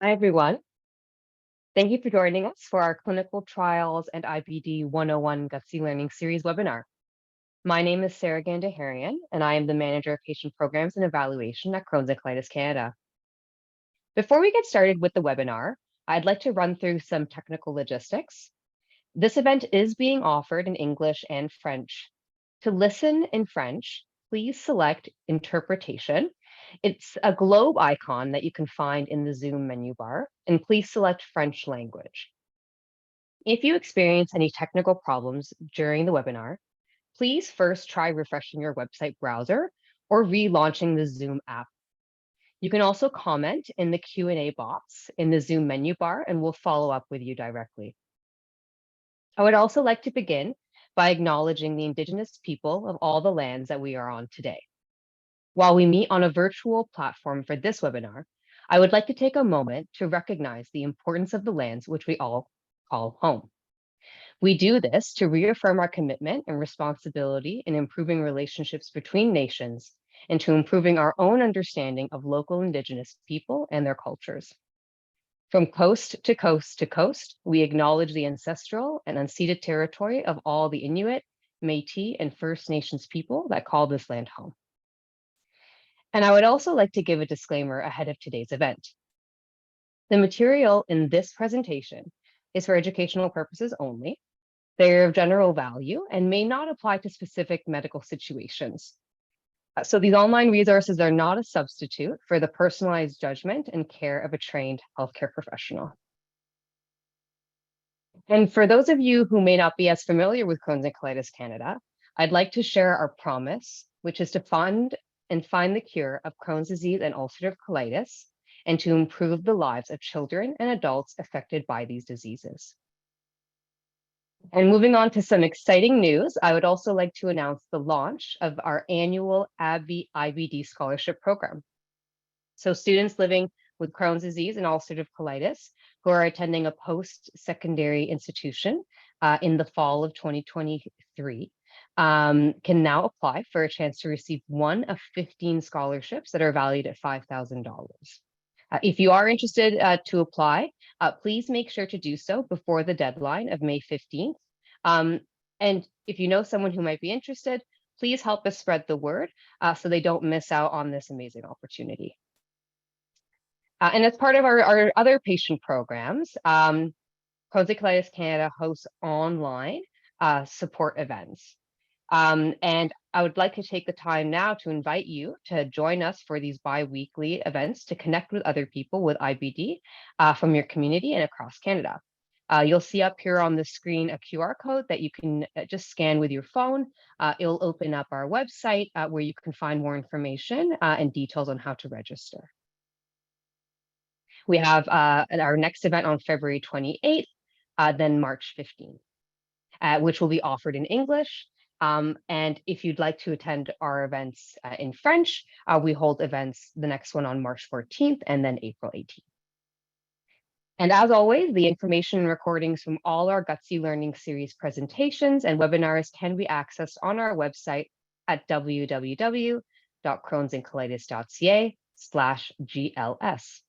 Hi, everyone. Thank you for joining us for our Clinical Trials and IBD 101 Gutsy Learning Series webinar. My name is Sarah Gandaharian, and I am the Manager of Patient Programs and Evaluation at Crohn's and Colitis Canada. Before we get started with the webinar, I'd like to run through some technical logistics. This event is being offered in English and French. To listen in French, please select Interpretation. It's a globe icon that you can find in the Zoom menu bar, and please select French language. If you experience any technical problems during the webinar, please first try refreshing your website browser or relaunching the Zoom app. You can also comment in the Q&A box in the Zoom menu bar, and we'll follow up with you directly. I would also like to begin by acknowledging the Indigenous people of all the lands that we are on today. While we meet on a virtual platform for this webinar, I would like to take a moment to recognize the importance of the lands which we all call home. We do this to reaffirm our commitment and responsibility in improving relationships between nations and to improving our own understanding of local Indigenous people and their cultures. From coast to coast to coast, we acknowledge the ancestral and unceded territory of all the Inuit, Métis, and First Nations people that call this land home. And I would also like to give a disclaimer ahead of today's event. The material in this presentation is for educational purposes only. They're of general value and may not apply to specific medical situations. So these online resources are not a substitute for the personalized judgment and care of a trained healthcare professional. And for those of you who may not be as familiar with Crohn's and Colitis Canada, I'd like to share our promise, which is to fund and find the cure of Crohn's disease and ulcerative colitis, and to improve the lives of children and adults affected by these diseases. And moving on to some exciting news, I would also like to announce the launch of our annual IBD Scholarship Program. So students living with Crohn's disease and ulcerative colitis who are attending a post-secondary institution in the fall of 2023 can now apply for a chance to receive one of 15 scholarships that are valued at $5,000. If you are interested to apply, please make sure to do so before the deadline of May 15th. And if you know someone who might be interested, please help us spread the word so they don't miss out on this amazing opportunity. And as part of our other patient programs, Crohn's and Colitis Canada hosts online support events. And I would like to take the time now to invite you to join us for these bi-weekly events to connect with other people with IBD from your community and across Canada. You'll see up here on the screen a QR code that you can just scan with your phone. It'll open up our website where you can find more information and details on how to register. We have our next event on February 28th, then March 15th, which will be offered in English. And if you'd like to attend our events in French, we hold events, the next one on March 14th and then April 18th. And as always, the information and recordings from all our Gutsy Learning Series presentations and webinars can be accessed on our website at www.crohnsandcolitis.ca/GLS.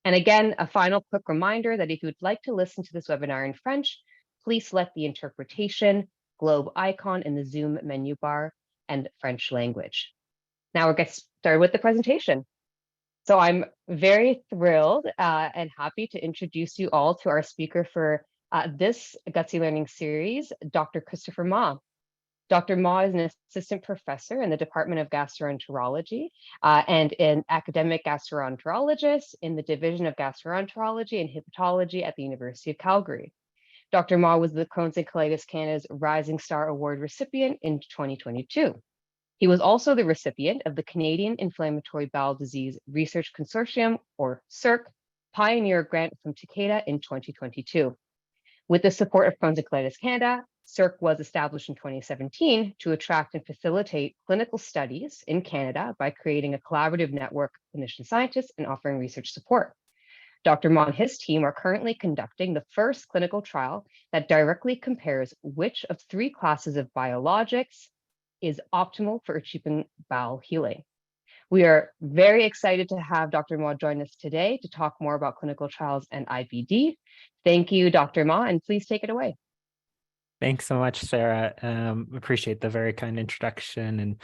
And again, a final quick reminder that if you'd like to listen to this webinar in French, please select the interpretation globe icon in the Zoom menu bar and French language. Now we'll get started with the presentation. So I'm very thrilled and happy to introduce you all to our speaker for this Gutsy Learning Series, Dr. Christopher Ma. Dr. Ma is an assistant professor in the Department of Gastroenterology and an academic gastroenterologist in the Division of Gastroenterology and Hepatology at the University of Calgary. Dr. Ma was the Crohn's and Colitis Canada's Rising Star Award recipient in 2022. He was also the recipient of the Canadian Inflammatory Bowel Disease Research Consortium, or CIRC, Pioneer Grant from Takeda in 2022. With the support of Crohn's and Colitis Canada, CIRC was established in 2017 to attract and facilitate clinical studies in Canada by creating a collaborative network of clinician scientists and offering research support. Dr. Ma and his team are currently conducting the first clinical trial that directly compares which of 3 classes of biologics is optimal for achieving bowel healing. We are very excited to have Dr. Ma join us today to talk more about clinical trials and IBD. Thank you, Dr. Ma, and please take it away. Thanks so much, Sarah. Appreciate the very kind introduction, and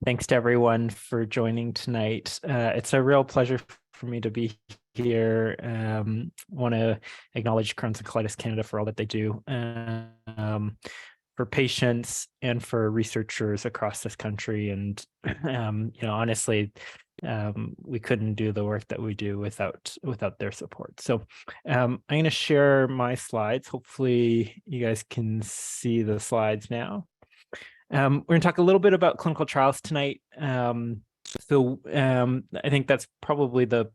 thanks to everyone for joining tonight. It's a real pleasure for me to be here. Want to acknowledge Crohn's and Colitis Canada for all that they do for patients and for researchers across this country. And honestly, we couldn't do the work that we do without their support. So I'm going to share my slides. Hopefully you guys can see the slides now. We're going to talk a little bit about clinical trials tonight. I think that's probably the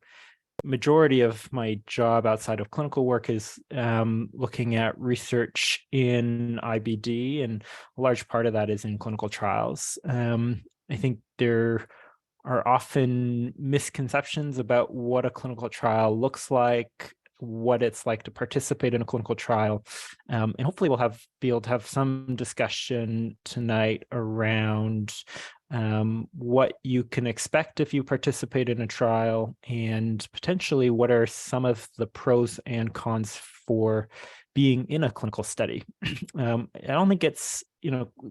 majority of my job outside of clinical work is looking at research in IBD, and a large part of that is in clinical trials. I think there are often misconceptions about what a clinical trial looks like, what it's like to participate in a clinical trial. And hopefully we'll be able to have some discussion tonight around what you can expect if you participate in a trial, and potentially what are some of the pros and cons for being in a clinical study. I don't think it's,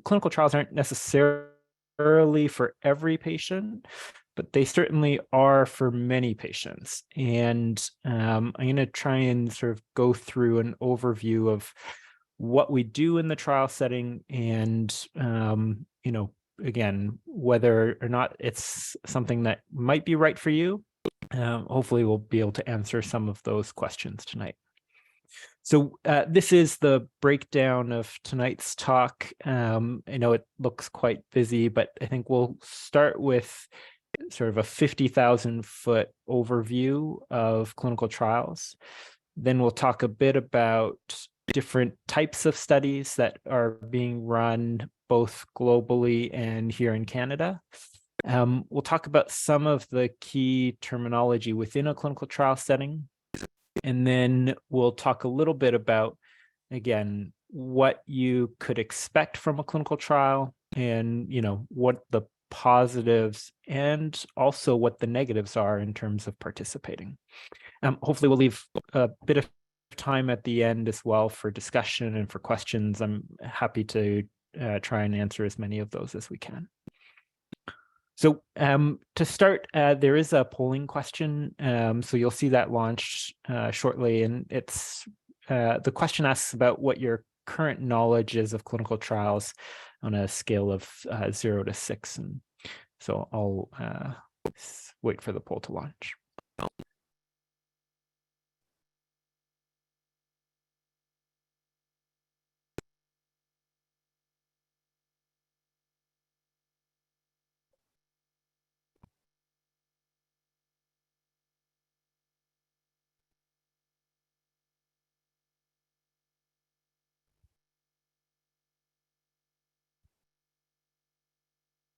clinical trials aren't necessarily for every patient, but they certainly are for many patients. And I'm going to try and sort of go through an overview of what we do in the trial setting, and again, whether or not it's something that might be right for you. Hopefully we'll be able to answer some of those questions tonight. So this is the breakdown of tonight's talk. I know it looks quite busy, but I think we'll start with sort of a 50,000-foot overview of clinical trials. Then we'll talk a bit about different types of studies that are being run both globally and here in Canada. We'll talk about some of the key terminology within a clinical trial setting. And then we'll talk a little bit about, again, what you could expect from a clinical trial, and, what the positives and also what the negatives are in terms of participating. Hopefully we'll leave a bit of time at the end as well for discussion and for questions. I'm happy to try and answer as many of those as we can. So to start, there is a polling question. So you'll see that launched shortly, and it's the question asks about what your current knowledge is of clinical trials on a scale of 0 to 6. And so I'll wait for the poll to launch.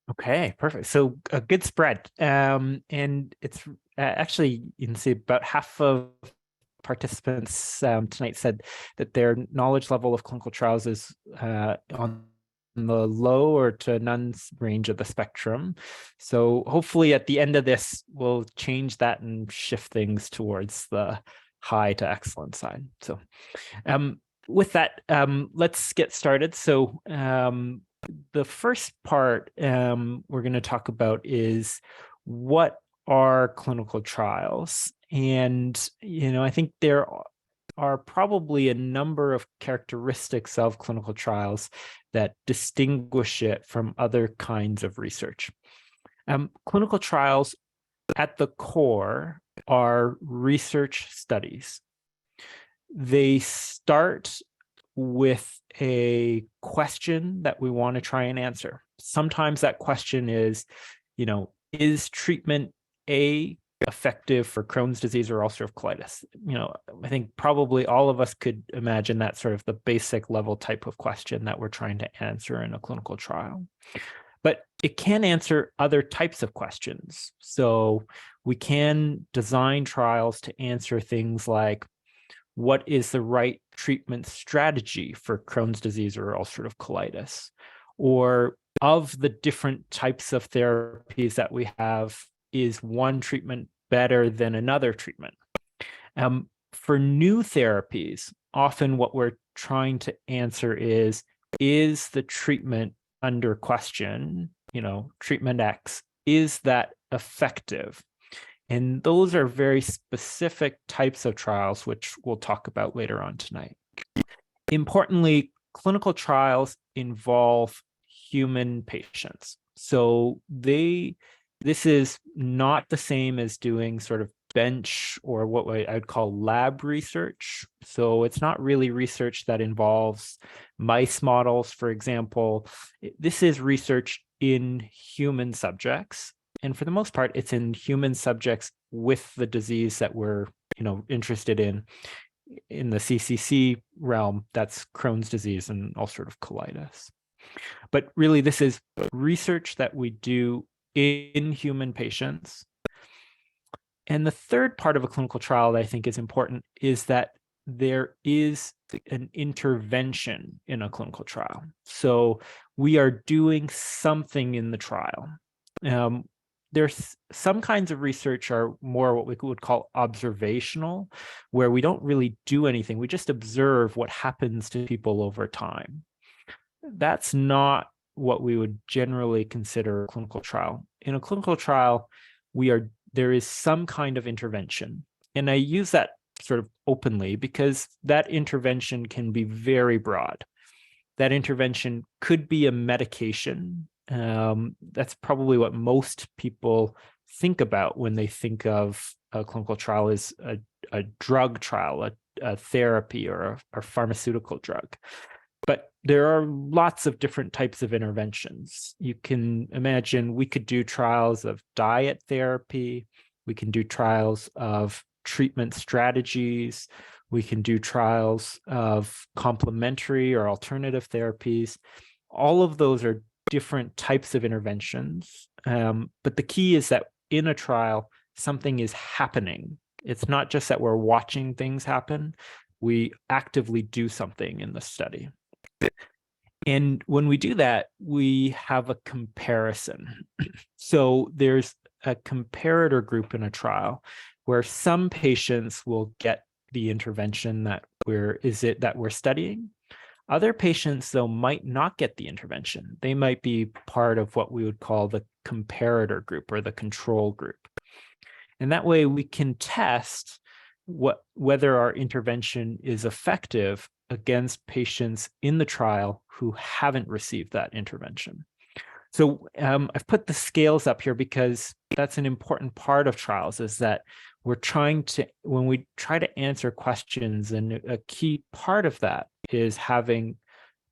Okay, perfect. So a good spread. And it's actually, you can see about half of participants tonight said that their knowledge level of clinical trials is on the low or to none range of the spectrum. So hopefully at the end of this, we'll change that and shift things towards the high to excellent side. So with that, let's get started. So the first part we're going to talk about is what are clinical trials. And, I think there are probably a number of characteristics of clinical trials that distinguish it from other kinds of research. Clinical trials at the core are research studies. They start with a question that we want to try and answer. Sometimes that question is, is treatment A effective for Crohn's disease or ulcerative colitis? I think probably all of us could imagine that sort of the basic level type of question that we're trying to answer in a clinical trial. But it can answer other types of questions. So we can design trials to answer things like, what is the right treatment strategy for Crohn's disease or ulcerative colitis? Or of the different types of therapies that we have is one treatment better than another treatment? For new therapies, often what we're trying to answer is the treatment under question, treatment X, is that effective? And those are very specific types of trials, which we'll talk about later on tonight. Importantly, clinical trials involve human patients. So this is not the same as doing sort of bench or what I'd call lab research. So it's not really research that involves mice models, for example. This is research in human subjects. And for the most part, it's in human subjects with the disease that we're, interested in the CCC realm. That's Crohn's disease and ulcerative colitis. But really, this is research that we do in human patients. And the third part of a clinical trial that I think is important is that there is an intervention in a clinical trial. So we are doing something in the trial. There's some kinds of research are more what we would call observational, where we don't really do anything. We just observe what happens to people over time. That's not what we would generally consider a clinical trial. In a clinical trial, there is some kind of intervention. And I use that sort of openly because that intervention can be very broad. That intervention could be a medication. That's probably what most people think about when they think of a clinical trial as a drug trial, a therapy or a pharmaceutical drug. But there are lots of different types of interventions. You can imagine we could do trials of diet therapy. We can do trials of treatment strategies. We can do trials of complementary or alternative therapies. All of those are different types of interventions. But the key is that in a trial, something is happening. It's not just that we're watching things happen. We actively do something in the study. And when we do that, we have a comparison. So there's a comparator group in a trial where some patients will get the intervention that we're studying. Other patients, though, might not get the intervention. They might be part of what we would call the comparator group or the control group. And that way we can test whether our intervention is effective against patients in the trial who haven't received that intervention. So I've put the scales up here because that's an important part of trials, is that when we try to answer questions, and a key part of that is having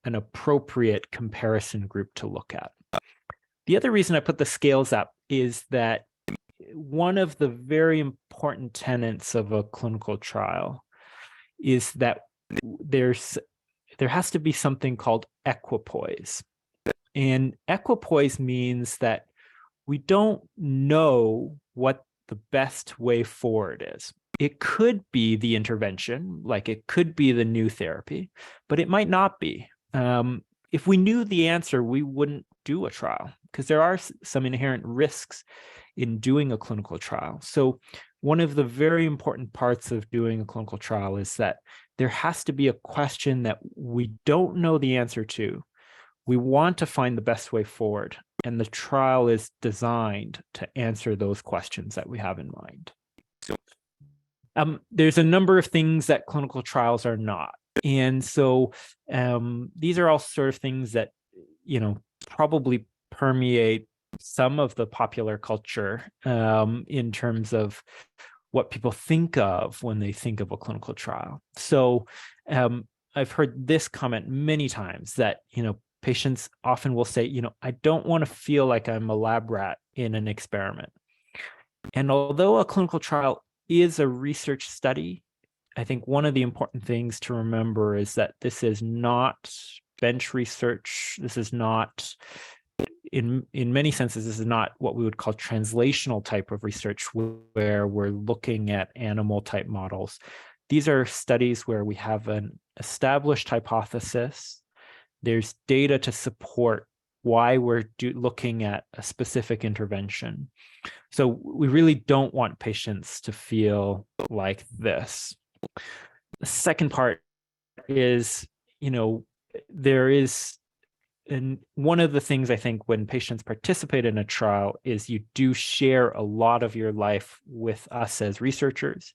an appropriate comparison group to look at. The other reason I put the scales up is that one of the very important tenets of a clinical trial is that there has to be something called equipoise. And equipoise means that we don't know what the best way forward is. It could be the intervention, like it could be the new therapy, but it might not be. If we knew the answer, we wouldn't do a trial because there are some inherent risks in doing a clinical trial. So one of the very important parts of doing a clinical trial is that there has to be a question that we don't know the answer to. We want to find the best way forward, and the trial is designed to answer those questions that we have in mind. There's a number of things that clinical trials are not. And so these are all sort of things that, probably permeate some of the popular culture in terms of what people think of when they think of a clinical trial. So I've heard this comment many times that, patients often will say, I don't want to feel like I'm a lab rat in an experiment. And although a clinical trial is a research study, I think one of the important things to remember is that this is not bench research. This is not, in many senses, this is not what we would call translational type of research where we're looking at animal type models. These are studies where we have an established hypothesis. There's data to support why we're looking at a specific intervention. So we really don't want patients to feel like this. The second part is, there is, and one of the things I think when patients participate in a trial is you do share a lot of your life with us as researchers,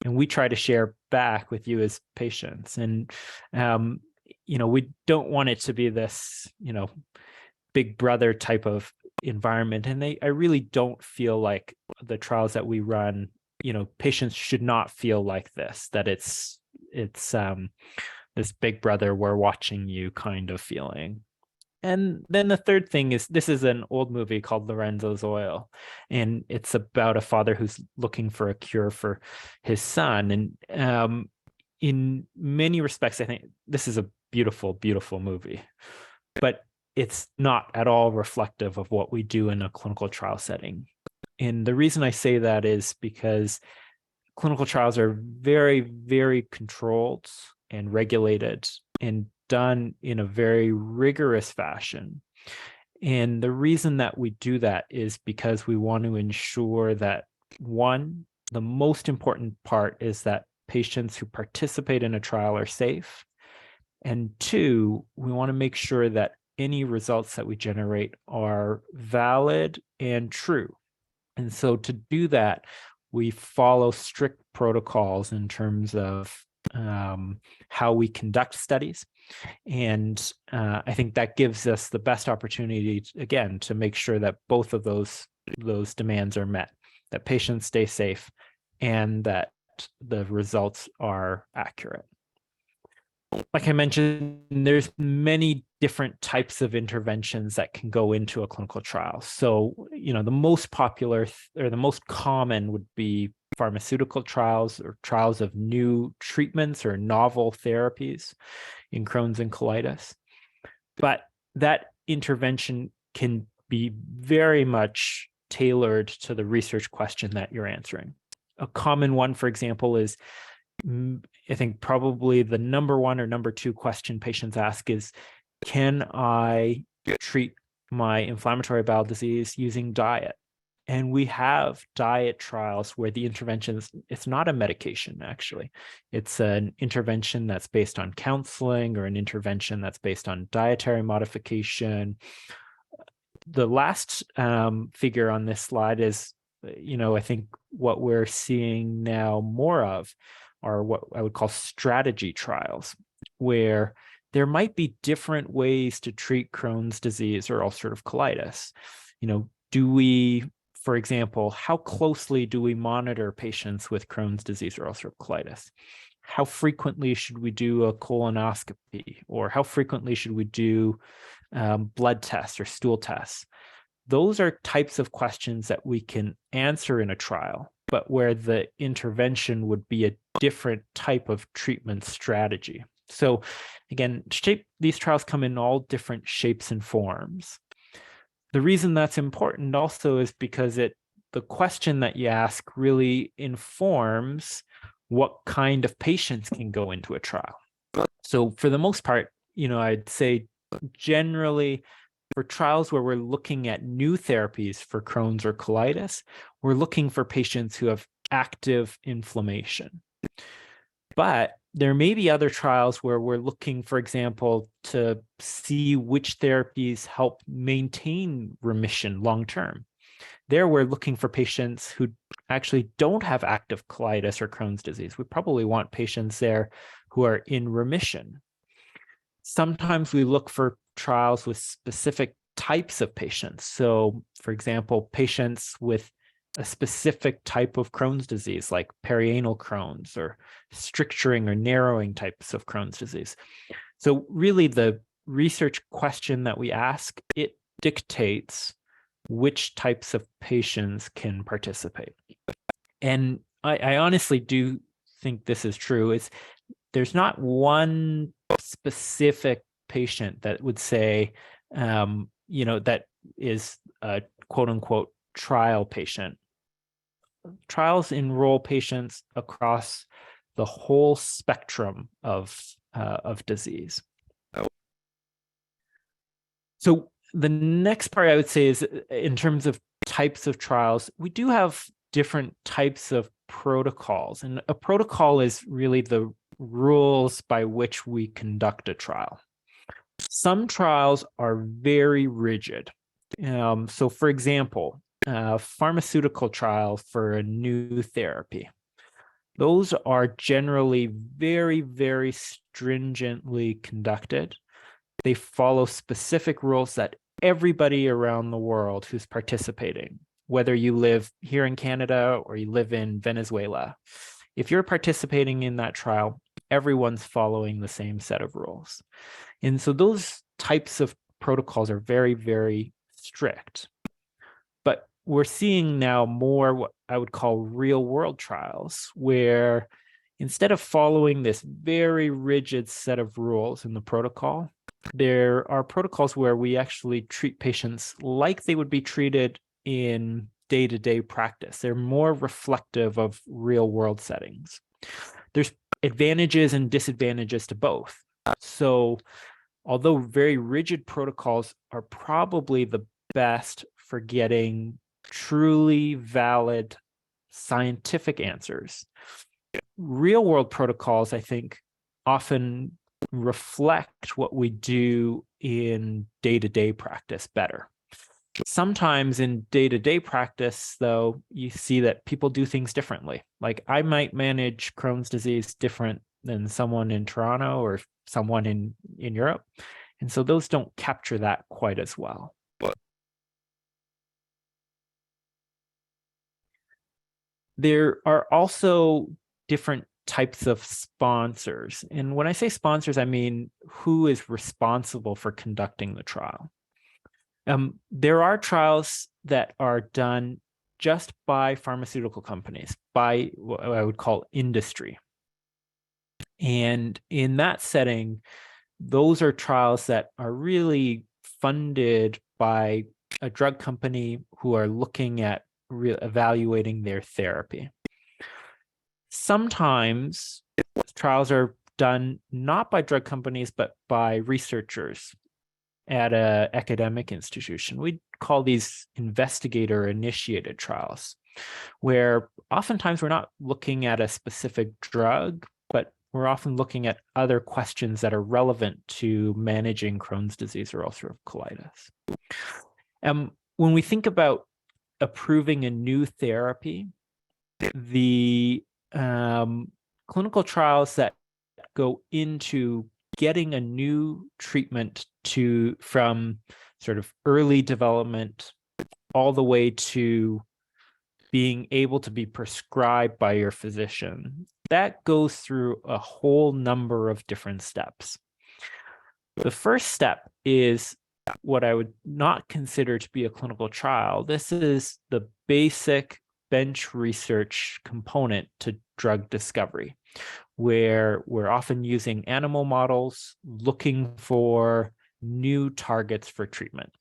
and we try to share back with you as patients. And, we don't want it to be this, big brother type of environment. And I really don't feel like the trials that we run, patients should not feel like this, that it's this big brother, we're watching you kind of feeling. And then the third thing is, this is an old movie called Lorenzo's Oil, and it's about a father who's looking for a cure for his son. And in many respects, I think this is a beautiful, beautiful movie, but it's not at all reflective of what we do in a clinical trial setting. And the reason I say that is because clinical trials are very, very controlled and regulated and done in a very rigorous fashion. And the reason that we do that is because we want to ensure that, one, the most important part is that patients who participate in a trial are safe. And two, we want to make sure that any results that we generate are valid and true. And so to do that, we follow strict protocols in terms of how we conduct studies. And I think that gives us the best opportunity, again, to make sure that both of those demands are met, that patients stay safe and that the results are accurate. Like I mentioned, there's many different types of interventions that can go into a clinical trial. So, the most popular or the most common would be pharmaceutical trials or trials of new treatments or novel therapies in Crohn's and colitis. But that intervention can be very much tailored to the research question that you're answering. A common one, for example, is, I think probably the number one or number two question patients ask is, can I treat my inflammatory bowel disease using diet? And we have diet trials where the intervention it's not a medication, actually. It's an intervention that's based on counseling or an intervention that's based on dietary modification. The last figure on this slide is, I think what we're seeing now more of are what I would call strategy trials, where there might be different ways to treat Crohn's disease or ulcerative colitis. Do we, for example, how closely do we monitor patients with Crohn's disease or ulcerative colitis? How frequently should we do a colonoscopy? Or how frequently should we do blood tests or stool tests? Those are types of questions that we can answer in a trial, but where the intervention would be a different type of treatment strategy. So again, these trials come in all different shapes and forms. The reason that's important also is because the question that you ask really informs what kind of patients can go into a trial. So for the most part, I'd say generally for trials where we're looking at new therapies for Crohn's or colitis, we're looking for patients who have active inflammation. But there may be other trials where we're looking, for example, to see which therapies help maintain remission long-term. There, we're looking for patients who actually don't have active colitis or Crohn's disease. We probably want patients there who are in remission. Sometimes we look for trials with specific types of patients. So, for example, patients with a specific type of Crohn's disease, like perianal Crohn's or stricturing or narrowing types of Crohn's disease. So really the research question that we ask, it dictates which types of patients can participate. And I honestly do think this is true. There's not one specific patient that would say, that is a quote unquote trial patient. Trials enroll patients across the whole spectrum of disease. So The next part I would say is in terms of types of trials, we do have different types of protocols. And a protocol is really the rules by which we conduct a trial. Some trials are very rigid. So for example, a pharmaceutical trial for a new therapy. Those are generally very, very stringently conducted. They follow specific rules that everybody around the world who's participating, whether you live here in Canada or you live in Venezuela, if you're participating in that trial, everyone's following the same set of rules. And so those types of protocols are very, very strict. But we're seeing now more what I would call real world trials, where instead of following this very rigid set of rules in the protocol, there are protocols where we actually treat patients like they would be treated in day-to-day practice. They're more reflective of real-world settings. There's advantages and disadvantages to both. So although very rigid protocols are probably the best for getting truly valid scientific answers, real-world protocols, I think, often reflect what we do in day-to-day practice better. Sometimes in day-to-day practice, though, you see that people do things differently. Like I might manage Crohn's disease different than someone in Toronto or someone in Europe. And so those don't capture that quite as well. There are also different types of sponsors. And when I say sponsors, I mean who is responsible for conducting the trial. There are trials that are done just by pharmaceutical companies, by what I would call industry. And in that setting, those are trials that are really funded by a drug company who are looking at evaluating their therapy. Sometimes trials are done not by drug companies, but by researchers at an academic institution. We call these investigator-initiated trials, where oftentimes we're not looking at a specific drug, but we're often looking at other questions that are relevant to managing Crohn's disease or ulcerative colitis. When we think about approving a new therapy, the clinical trials that go into getting a new treatment from sort of early development all the way to being able to be prescribed by your physician, that goes through a whole number of different steps. The first step is what I would not consider to be a clinical trial. This is the basic bench research component to drug discovery, where we're often using animal models looking for new targets for treatment.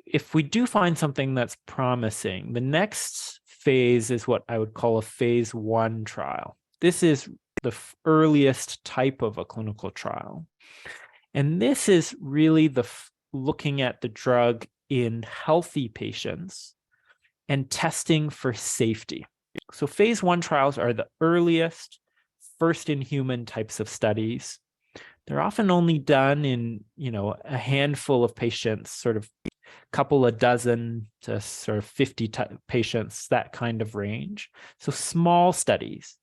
If we do find something that's promising, the next phase is what I would call a phase 1 trial. This is the earliest type of a clinical trial. And this is really looking at the drug in healthy patients and testing for safety. So phase 1 trials are the earliest, first in human types of studies. They're often only done in, a handful of patients, sort of a couple of dozen to sort of 50 patients, that kind of range. So small studies,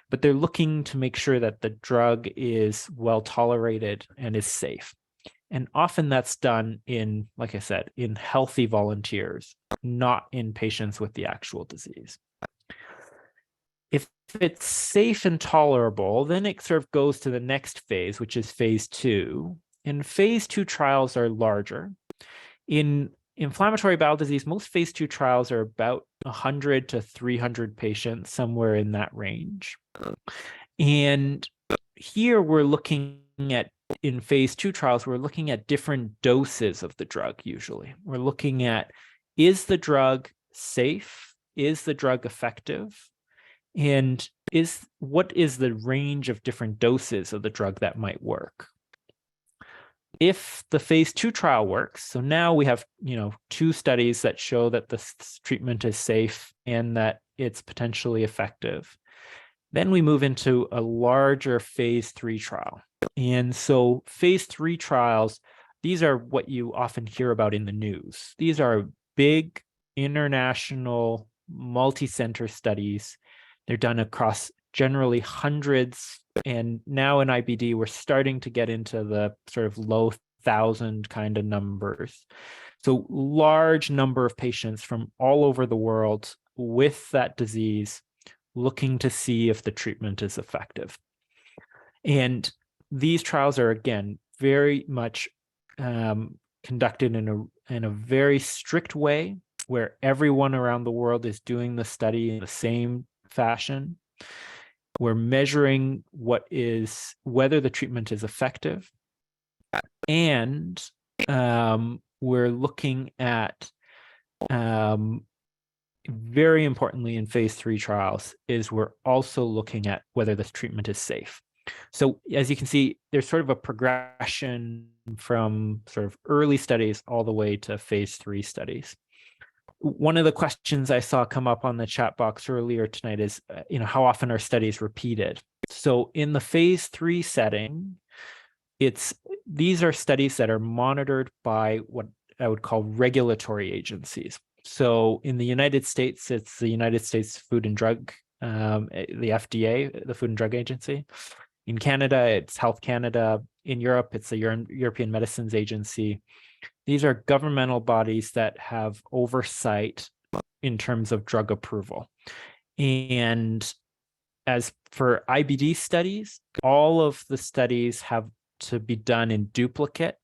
but they're looking to make sure that the drug is well tolerated and is safe. And often that's done in, like I said, in healthy volunteers, not in patients with the actual disease. If it's safe and tolerable, then it sort of goes to the next phase, which is phase 2. And phase 2 trials are larger. In inflammatory bowel disease, most phase 2 trials are about 100 to 300 patients, somewhere in that range. And here we're looking at, in phase 2 trials, we're looking at different doses of the drug usually. We're looking at, is the drug safe? Is the drug effective? And what is the range of different doses of the drug that might work? if the phase 2 trial works, so now we have, 2 studies that show that this treatment is safe and that it's potentially effective, then we move into a larger phase 3 trial. And so phase 3 trials, these are what you often hear about in the news. These are big international multi-center studies. They're done across generally hundreds. And now in IBD, we're starting to get into the sort of low 1,000 kind of numbers. So large number of patients from all over the world with that disease looking to see if the treatment is effective. And these trials are, again, very much conducted in a very strict way, where everyone around the world is doing the study in the same fashion. We're measuring whether the treatment is effective, and we're looking at, very importantly in phase 3 trials, is we're also looking at whether this treatment is safe. So as you can see, there's sort of a progression from sort of early studies all the way to phase 3 studies. One of the questions I saw come up on the chat box earlier tonight is, how often are studies repeated? So in the phase 3 setting, these are studies that are monitored by what I would call regulatory agencies. So in the United States, it's the United States Food and Drug, the FDA, the Food and Drug Agency. In Canada, it's Health Canada. In Europe, it's the European Medicines Agency. These are governmental bodies that have oversight in terms of drug approval. And as for IBD studies, all of the studies have to be done in duplicate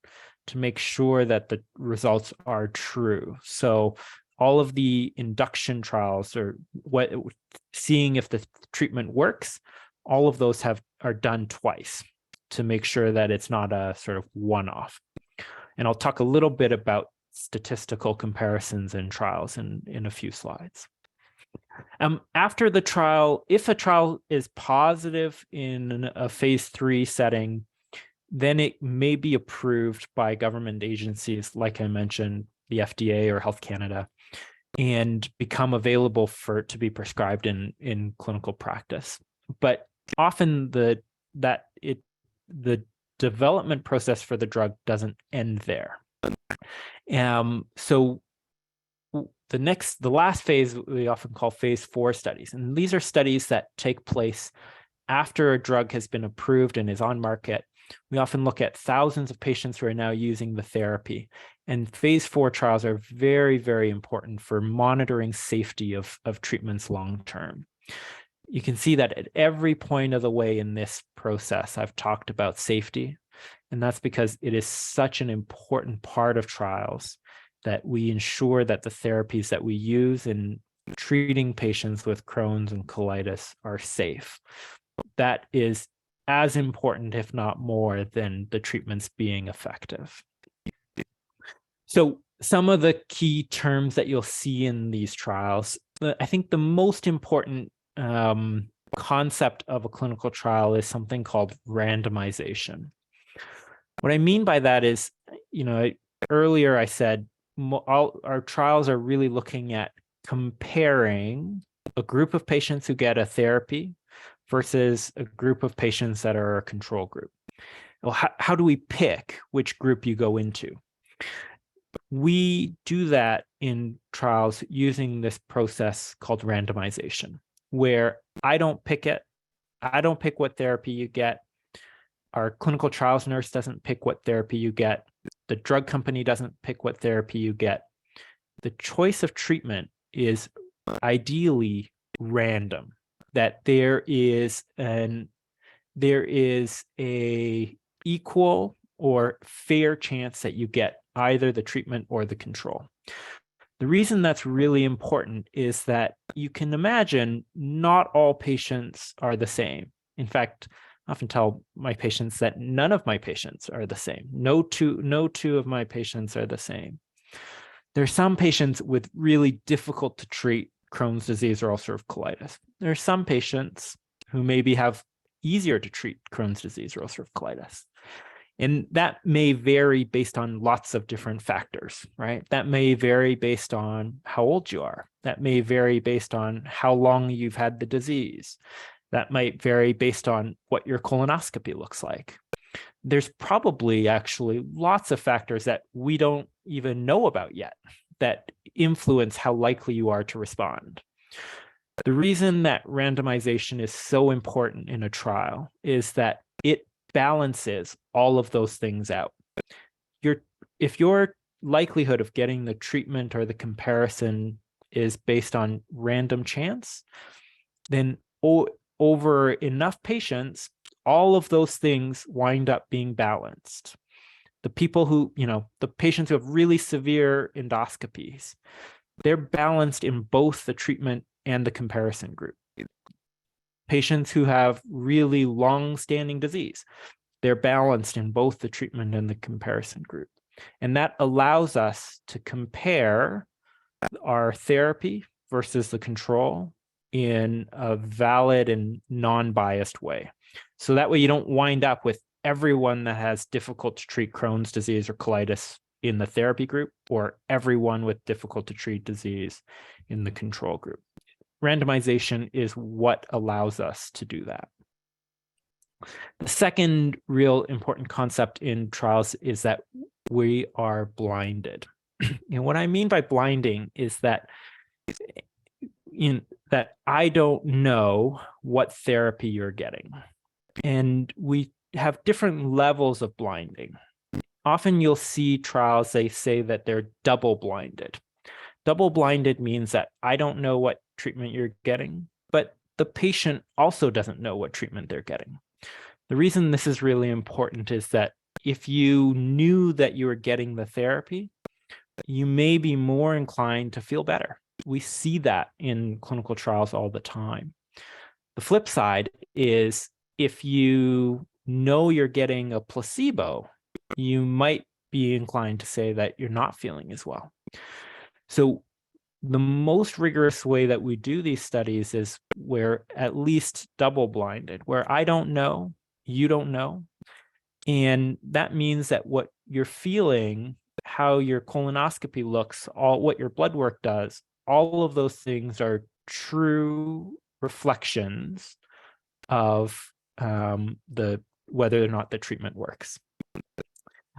to make sure that the results are true. So all of the induction trials, or seeing if the treatment works, all of those are done twice to make sure that it's not a sort of one-off. And I'll talk a little bit about statistical comparisons in trials in a few slides. After the trial, if a trial is positive in a phase 3 setting, then it may be approved by government agencies, like I mentioned, the FDA or Health Canada, and become available to be prescribed in clinical practice. But often the development process for the drug doesn't end there. So the last phase we often call phase 4 studies, and these are studies that take place after a drug has been approved and is on market. We often look at thousands of patients who are now using the therapy. And phase 4 trials are very, very important for monitoring safety of treatments long-term. You can see that at every point of the way in this process, I've talked about safety. And that's because it is such an important part of trials that we ensure that the therapies that we use in treating patients with Crohn's and colitis are safe. That is as important, if not more, than the treatments being effective. So some of the key terms that you'll see in these trials, I think the most important concept of a clinical trial is something called randomization. What I mean by that is, earlier I said all our trials are really looking at comparing a group of patients who get a therapy versus a group of patients that are a control group. Well, how do we pick which group you go into? We do that in trials using this process called randomization, where I don't pick it. I don't pick what therapy you get. Our clinical trials nurse doesn't pick what therapy you get. The drug company doesn't pick what therapy you get. The choice of treatment is ideally random, that there is a equal or fair chance that you get either the treatment or the control. The reason that's really important is that you can imagine not all patients are the same. In fact, I often tell my patients that none of my patients are the same. No two of my patients are the same. There are some patients with really difficult to treat Crohn's disease or ulcerative colitis. There are some patients who maybe have easier to treat Crohn's disease or ulcerative colitis. And that may vary based on lots of different factors, right? That may vary based on how old you are. That may vary based on how long you've had the disease. That might vary based on what your colonoscopy looks like. There's probably actually lots of factors that we don't even know about yet that influence how likely you are to respond. The reason that randomization is so important in a trial is that it balances all of those things out. If your likelihood of getting the treatment or the comparison is based on random chance, then over enough patients, all of those things wind up being balanced. The people who, the patients who have really severe endoscopies, they're balanced in both the treatment and the comparison group. Patients who have really long-standing disease, they're balanced in both the treatment and the comparison group. And that allows us to compare our therapy versus the control in a valid and non-biased way. So that way you don't wind up with everyone that has difficult to treat Crohn's disease or colitis in the therapy group, or everyone with difficult to treat disease in the control group. Randomization is what allows us to do that. The second real important concept in trials is that we are blinded. And what I mean by blinding is that I don't know what therapy you're getting. And we have different levels of blinding. Often you'll see trials, they say that they're double-blinded. Double-blinded means that I don't know what treatment you're getting, but the patient also doesn't know what treatment they're getting. The reason this is really important is that if you knew that you were getting the therapy, you may be more inclined to feel better. We see that in clinical trials all the time. The flip side is if you know you're getting a placebo, you might be inclined to say that you're not feeling as well. So the most rigorous way that we do these studies is we're at least double-blinded, where I don't know, you don't know. And that means that what you're feeling, how your colonoscopy looks, what your blood work does, all of those things are true reflections of whether or not the treatment works.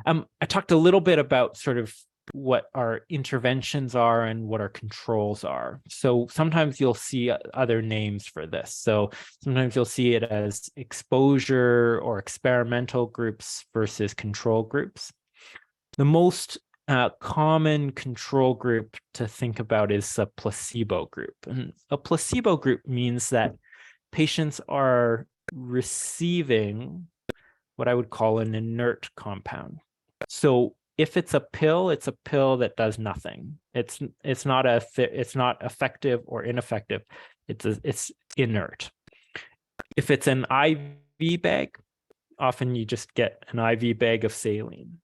I talked a little bit about sort of what our interventions are and what our controls are. So sometimes you'll see other names for this. So sometimes you'll see it as exposure or experimental groups versus control groups. The most common control group to think about is a placebo group. And a placebo group means that patients are receiving what I would call an inert compound. So if it's a pill that does nothing. It's not effective or ineffective. It's inert. If it's an IV bag, often you just get an IV bag of saline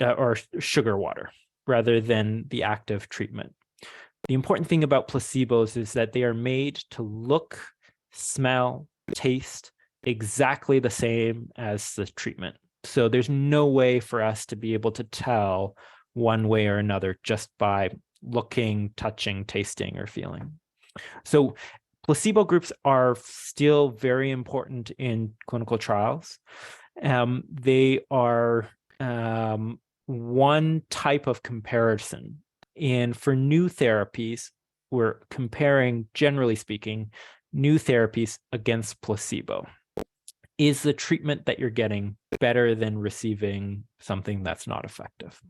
or sugar water rather than the active treatment. The important thing about placebos is that they are made to look, smell, taste exactly the same as the treatment. So there's no way for us to be able to tell one way or another just by looking, touching, tasting, or feeling. So placebo groups are still very important in clinical trials. They are one type of comparison. And for new therapies, we're comparing, generally speaking, new therapies against placebo. Is the treatment that you're getting better than receiving something that's not effective?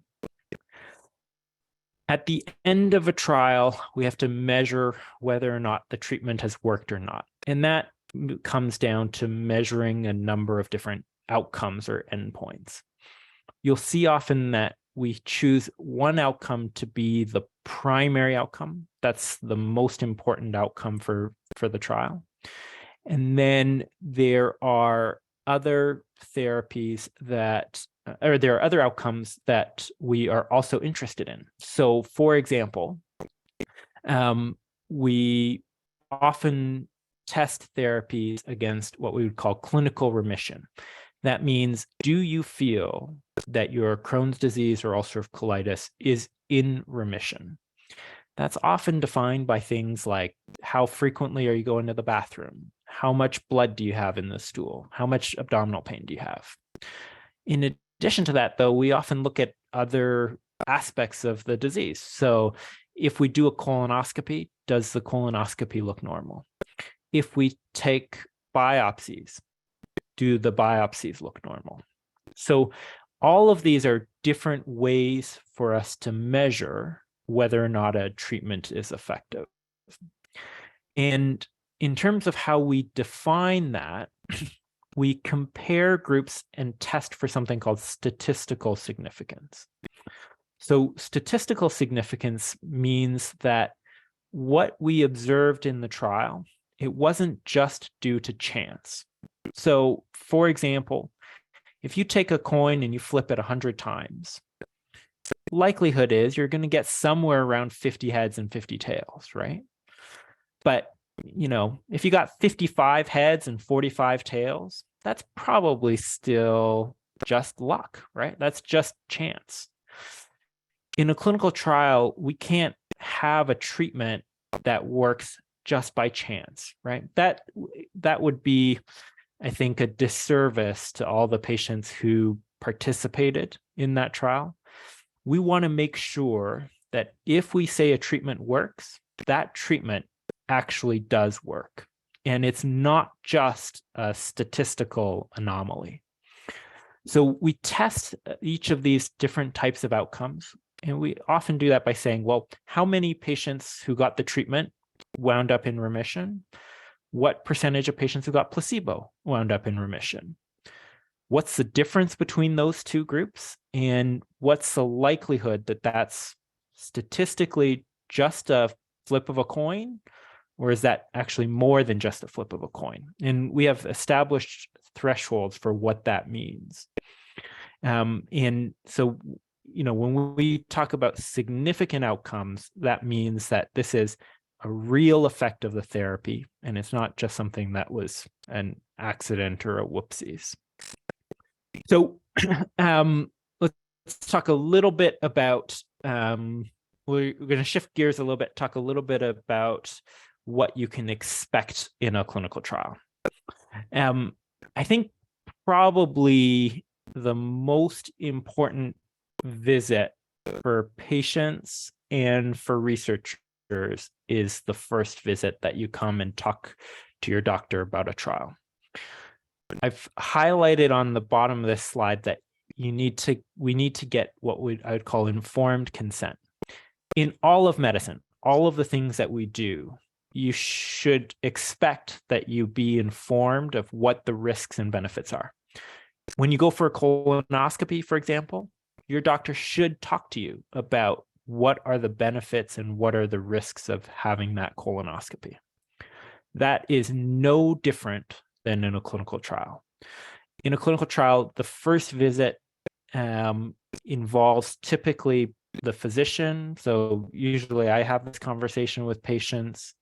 At the end of a trial, we have to measure whether or not the treatment has worked or not. And that comes down to measuring a number of different outcomes or endpoints. You'll see often that we choose one outcome to be the primary outcome. That's the most important outcome for the trial. And then there are other therapies there are other outcomes that we are also interested in. So for example, we often test therapies against what we would call clinical remission. That means, do you feel that your Crohn's disease or ulcerative colitis is in remission? That's often defined by things like how frequently are you going to the bathroom? How much blood do you have in the stool? How much abdominal pain do you have? In addition to that, though, we often look at other aspects of the disease. So if we do a colonoscopy, does the colonoscopy look normal? If we take biopsies, do the biopsies look normal? So all of these are different ways for us to measure whether or not a treatment is effective. And in terms of how we define that, we compare groups and test for something called statistical significance. So statistical significance means that what we observed in the trial, it wasn't just due to chance. So for example, if you take a coin and you flip it 100 times, likelihood is you're going to get somewhere around 50 heads and 50 tails, right? But, if you got 55 heads and 45 tails, that's probably still just luck, right? That's just chance. In a clinical trial, we can't have a treatment that works just by chance, right? That would be, I think, a disservice to all the patients who participated in that trial. We want to make sure that if we say a treatment works, that treatment actually does work. And it's not just a statistical anomaly. So we test each of these different types of outcomes. And we often do that by saying, well, how many patients who got the treatment wound up in remission? What percentage of patients who got placebo wound up in remission? What's the difference between those two groups? And what's the likelihood that that's statistically just a flip of a coin? Or is that actually more than just a flip of a coin? And we have established thresholds for what that means. And so, when we talk about significant outcomes, that means that this is a real effect of the therapy, and it's not just something that was an accident or a whoopsies. So let's talk a little bit about, we're going to shift gears a little bit, talk a little bit about what you can expect in a clinical trial. I think probably the most important visit for patients and for researchers is the first visit that you come and talk to your doctor about a trial. I've highlighted on the bottom of this slide that we need to get what I would call informed consent. In all of medicine, all of the things that we do, you should expect that you be informed of what the risks and benefits are. When you go for a colonoscopy, for example, your doctor should talk to you about what are the benefits and what are the risks of having that colonoscopy. That is no different than in a clinical trial. In a clinical trial, the first visit involves typically the physician. So usually I have this conversation with patients.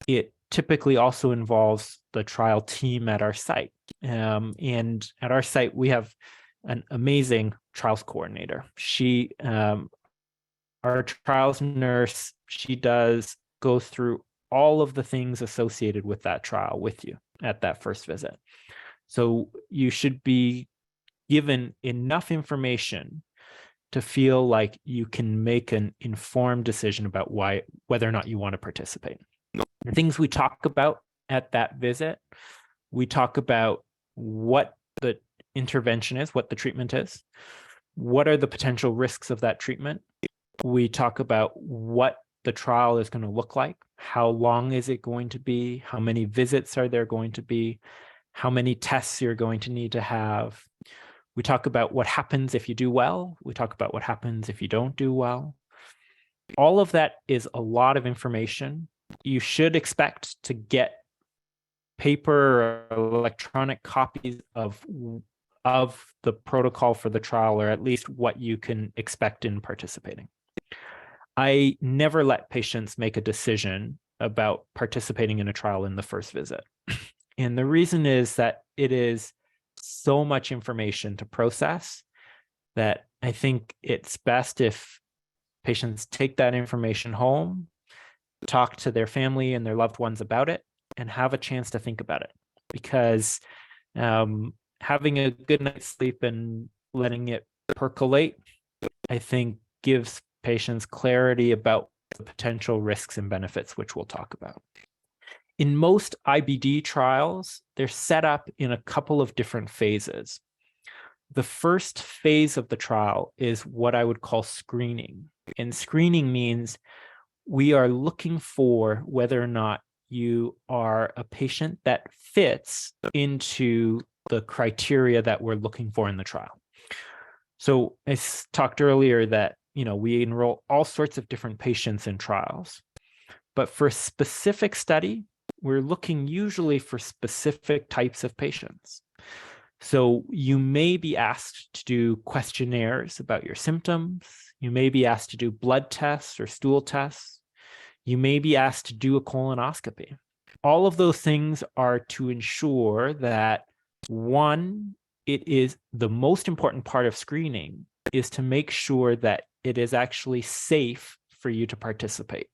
It typically also involves the trial team at our site. And at our site, we have an amazing trials coordinator. She, our trials nurse, she go through all of the things associated with that trial with you at that first visit. So you should be given enough information to feel like you can make an informed decision about whether or not you want to participate. The things we talk about at that visit, we talk about what the intervention is, what the treatment is, what are the potential risks of that treatment. We talk about what the trial is going to look like, how long is it going to be, how many visits are there going to be, how many tests you're going to need to have. We talk about what happens if you do well. We talk about what happens if you don't do well. All of that is a lot of information. You should expect to get paper or electronic copies of the protocol for the trial, or at least what you can expect in participating. I never let patients make a decision about participating in a trial in the first visit. And the reason is that it is so much information to process that I think it's best if patients take that information home, talk to their family and their loved ones about it, and have a chance to think about it. Because having a good night's sleep and letting it percolate, I think, gives patients clarity about the potential risks and benefits, which we'll talk about. In most IBD trials, they're set up in a couple of different phases. The first phase of the trial is what I would call screening. And screening means we are looking for whether or not you are a patient that fits into the criteria that we're looking for in the trial. So I talked earlier that, we enroll all sorts of different patients in trials. But for a specific study, we're looking usually for specific types of patients. So you may be asked to do questionnaires about your symptoms. You may be asked to do blood tests or stool tests. You may be asked to do a colonoscopy. All of those things are to ensure that, one, it is the most important part of screening is to make sure that it is actually safe for you to participate.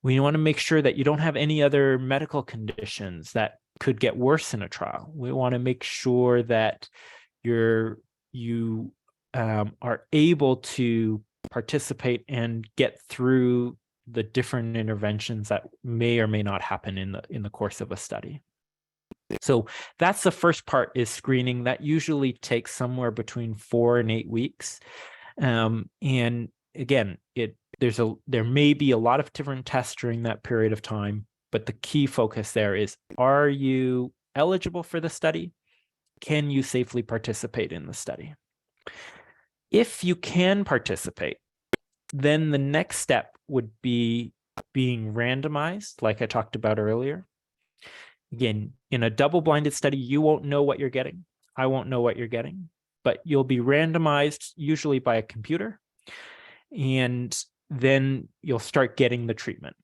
We want to make sure that you don't have any other medical conditions that could get worse in a trial. We want to make sure that you are able to participate and get through the different interventions that may or may not happen in the course of a study. So that's the first part, is screening. That usually takes somewhere between 4 and 8 weeks. And again, there may be a lot of different tests during that period of time, but the key focus there is, are you eligible for the study? Can you safely participate in the study? If you can participate, then the next step would be being randomized, like I talked about earlier. Again, in a double-blinded study, you won't know what you're getting. I won't know what you're getting, but you'll be randomized usually by a computer, and then you'll start getting the treatment.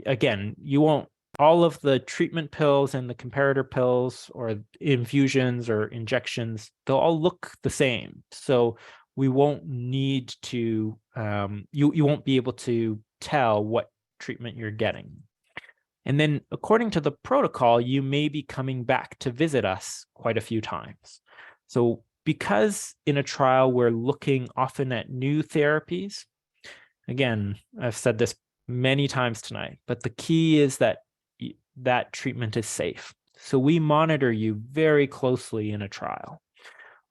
Again, you won't, all of the treatment pills and the comparator pills or infusions or injections, they'll all look the same. So we won't need to, you won't be able to tell what treatment you're getting. And then according to the protocol, you may be coming back to visit us quite a few times. So because in a trial, we're looking often at new therapies, again, I've said this many times tonight, but the key is that that treatment is safe. So we monitor you very closely in a trial.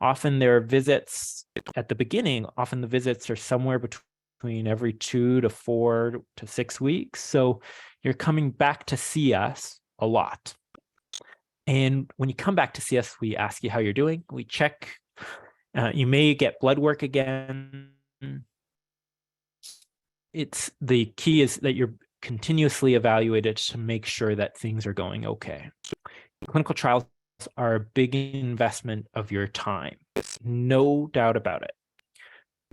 Often there are visits at the beginning, often the visits are somewhere between every 2 to 4 to 6 weeks. So you're coming back to see us a lot. And when you come back to see us, we ask you how you're doing. We check, you may get blood work again. The key is that you're continuously evaluated to make sure that things are going okay. Clinical trials are a big investment of your time. No doubt about it.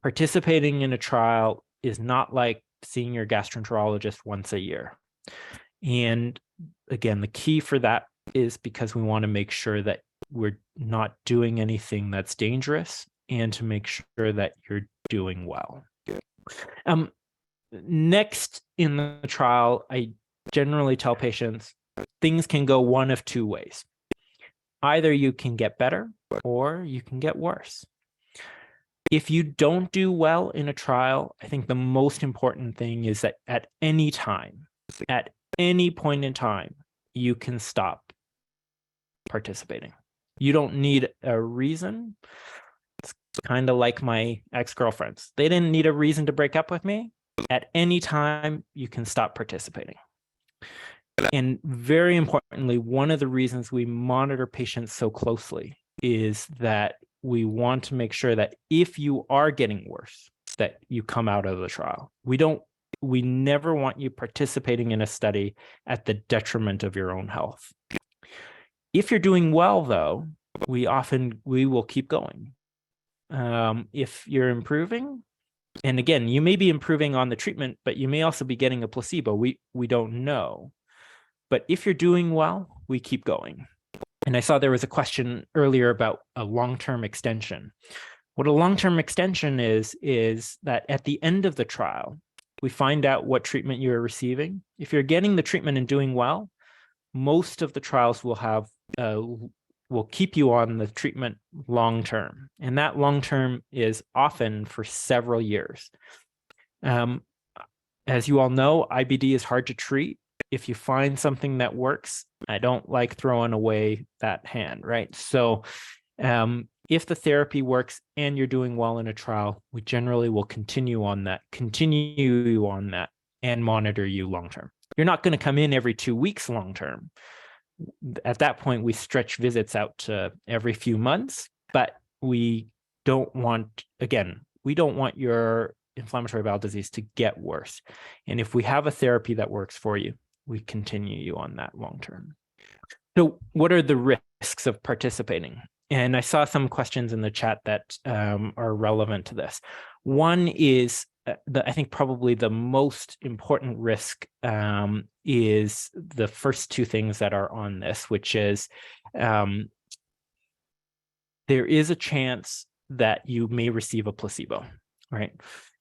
Participating in a trial is not like seeing your gastroenterologist once a year. And again, the key for that is because we want to make sure that we're not doing anything that's dangerous and to make sure that you're doing well. Next in the trial, I generally tell patients things can go one of 2 ways. Either you can get better or you can get worse. If you don't do well in a trial, I think the most important thing is that at any time, at any point in time, you can stop participating. You don't need a reason. It's kind of like my ex-girlfriends. They didn't need a reason to break up with me. At any time, you can stop participating. And very importantly, one of the reasons we monitor patients so closely is that we want to make sure that if you are getting worse, that you come out of the trial. We never want you participating in a study at the detriment of your own health. If you're doing well, though, we will keep going. If you're improving, and again, you may be improving on the treatment, but you may also be getting a placebo. We don't know. But if you're doing well, we keep going. And I saw there was a question earlier about a long-term extension. What a long-term extension is that at the end of the trial, we find out what treatment you're receiving. If you're getting the treatment and doing well, most of the trials will keep you on the treatment long-term. And that long-term is often for several years. As you all know, IBD is hard to treat. If you find something that works, I don't like throwing away that hand, right? So if the therapy works and you're doing well in a trial, we generally will continue you on that and monitor you long-term. You're not going to come in every 2 weeks long-term. At that point, we stretch visits out to every few months, but we don't want your inflammatory bowel disease to get worse. And if we have a therapy that works for you, we continue you on that long-term. So what are the risks of participating? And I saw some questions in the chat that are relevant to this. One is, I think probably the most important risk is the first two things that are on this, which is there is a chance that you may receive a placebo, right?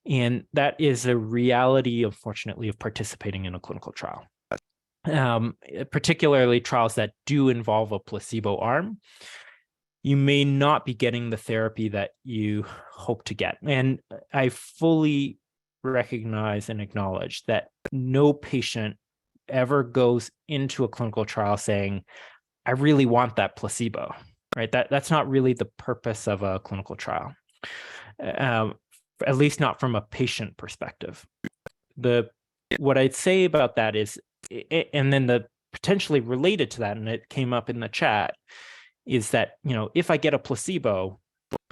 And that is a reality, unfortunately, of participating in a clinical trial. Particularly trials that do involve a placebo arm, you may not be getting the therapy that you hope to get. And I fully recognize and acknowledge that no patient ever goes into a clinical trial saying, I really want that placebo, right? That's not really the purpose of a clinical trial, at least not from a patient perspective. What I'd say about that is, and then the potentially related to that, and it came up in the chat, is that, if I get a placebo,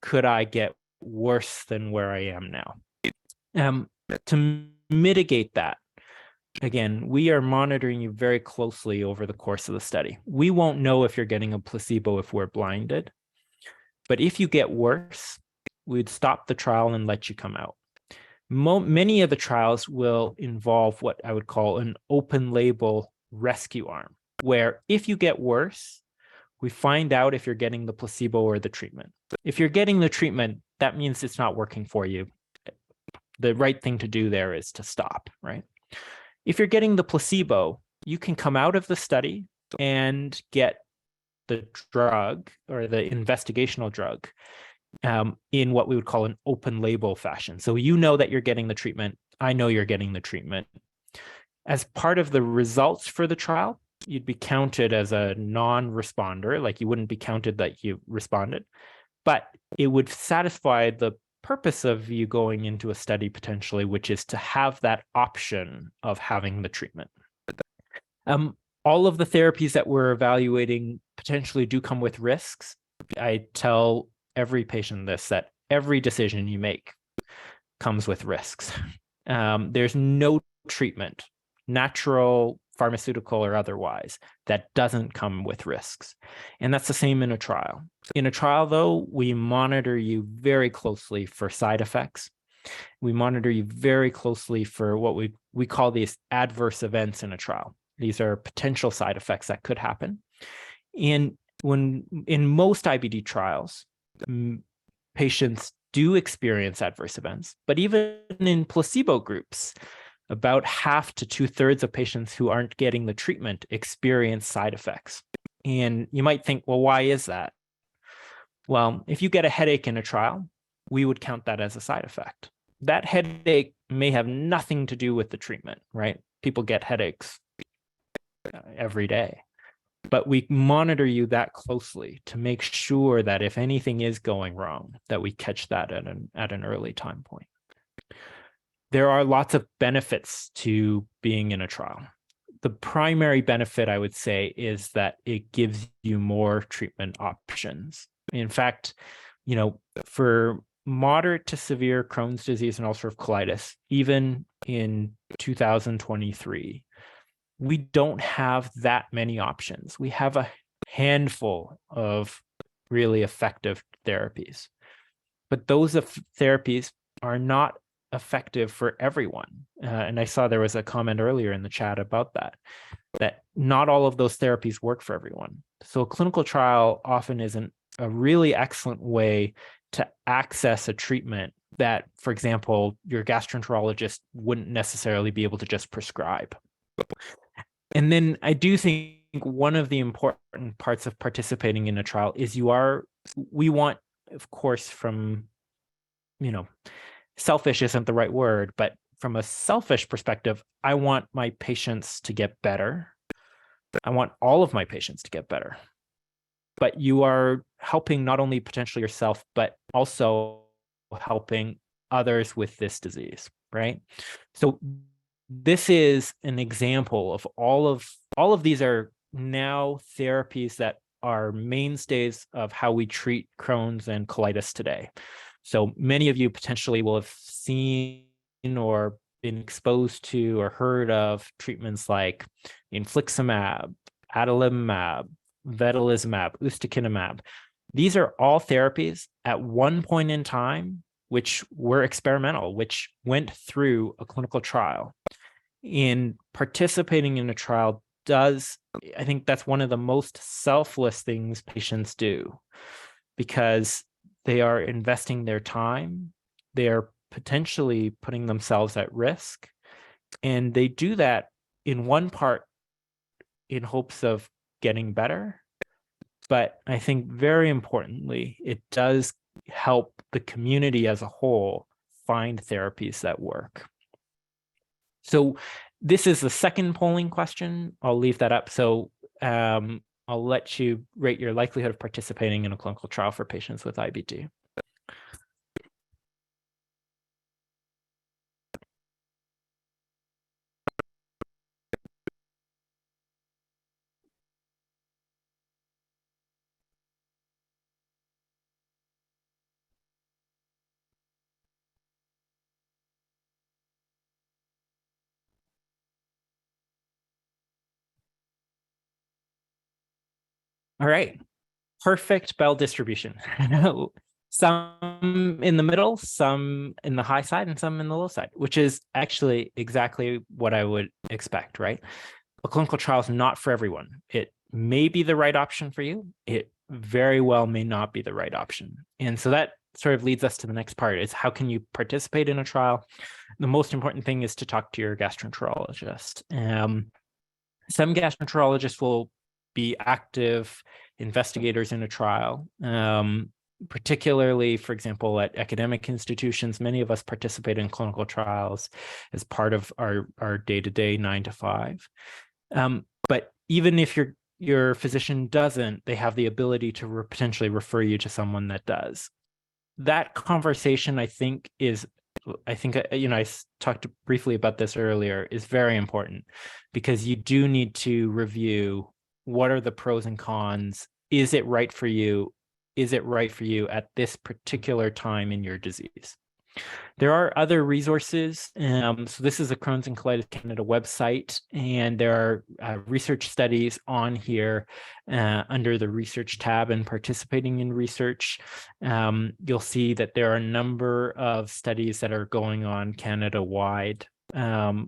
could I get worse than where I am now? To mitigate that, again, we are monitoring you very closely over the course of the study. We won't know if you're getting a placebo if we're blinded, but if you get worse, we'd stop the trial and let you come out. Many of the trials will involve what I would call an open label rescue arm, where if you get worse, we find out if you're getting the placebo or the treatment. If you're getting the treatment, that means it's not working for you. The right thing to do there is to stop, right? If you're getting the placebo, you can come out of the study and get the drug or the investigational drug in what we would call an open label fashion. So you know that you're getting the treatment. I know you're getting the treatment. As part of the results for the trial, you'd be counted as a non-responder, like you wouldn't be counted that you responded, but it would satisfy the purpose of you going into a study potentially, which is to have that option of having the treatment. All of the therapies that we're evaluating potentially do come with risks. I tell every patient that every decision you make comes with risks. There's no treatment, natural, pharmaceutical, or otherwise, that doesn't come with risks. And that's the same in a trial. In a trial, though, we monitor you very closely for side effects. We monitor you very closely for what we call these adverse events in a trial. These are potential side effects that could happen. And in most IBD trials, patients do experience adverse events, but even in placebo groups, about half to 2/3 of patients who aren't getting the treatment experience side effects. And you might think, well, why is that? Well, if you get a headache in a trial, we would count that as a side effect. That headache may have nothing to do with the treatment, right? People get headaches every day. But we monitor you that closely to make sure that if anything is going wrong, that we catch that at an early time point. There are lots of benefits to being in a trial. The primary benefit, I would say, is that it gives you more treatment options. In fact, for moderate to severe Crohn's disease and ulcerative colitis, even in 2023, we don't have that many options. We have a handful of really effective therapies, but those therapies are not effective for everyone. And I saw there was a comment earlier in the chat about that not all of those therapies work for everyone. So a clinical trial often isn't a really excellent way to access a treatment that, for example, your gastroenterologist wouldn't necessarily be able to just prescribe. And then I do think one of the important parts of participating in a trial is we want, of course, from, selfish isn't the right word, but from a selfish perspective, I want my patients to get better. I want all of my patients to get better. But you are helping not only potentially yourself, but also helping others with this disease, right? So this is an example of all of these are now therapies that are mainstays of how we treat Crohn's and colitis today. So many of you potentially will have seen or been exposed to or heard of treatments like infliximab, adalimumab, vedolizumab, ustekinumab. These are all therapies at one point in time which were experimental, which went through a clinical trial. In participating in a trial I think that's one of the most selfless things patients do, because they are investing their time, they are potentially putting themselves at risk, and they do that in one part in hopes of getting better. But I think very importantly, it does help the community as a whole find therapies that work. So this is the second polling question. I'll leave that up. So I'll let you rate your likelihood of participating in a clinical trial for patients with IBD. All right, perfect Bell distribution. Some in the middle, some in the high side, and some in the low side, which is actually exactly what I would expect, right? A clinical trial is not for everyone. It may be the right option for you. It very well may not be the right option. And so that sort of leads us to the next part, is how can you participate in a trial? The most important thing is to talk to your gastroenterologist. Some gastroenterologists will be active investigators in a trial. Particularly, for example, at academic institutions, many of us participate in clinical trials as part of our day-to-day 9 to 5. But even if your physician doesn't, they have the ability to potentially refer you to someone that does. That conversation, I think, I talked briefly about this earlier, is very important, because you do need to review what are the pros and cons. Is it right for you? Is it right for you at this particular time in your disease? There are other resources. So this is the Crohn's and Colitis Canada website, and there are research studies on here under the research tab and participating in research. You'll see that there are a number of studies that are going on Canada-wide,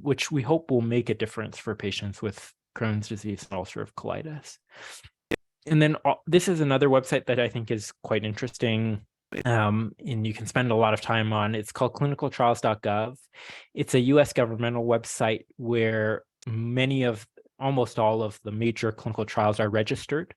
which we hope will make a difference for patients with Crohn's disease and ulcerative colitis. And then this is another website that I think is quite interesting, and you can spend a lot of time on. It's called clinicaltrials.gov. It's a US governmental website where almost all of the major clinical trials are registered.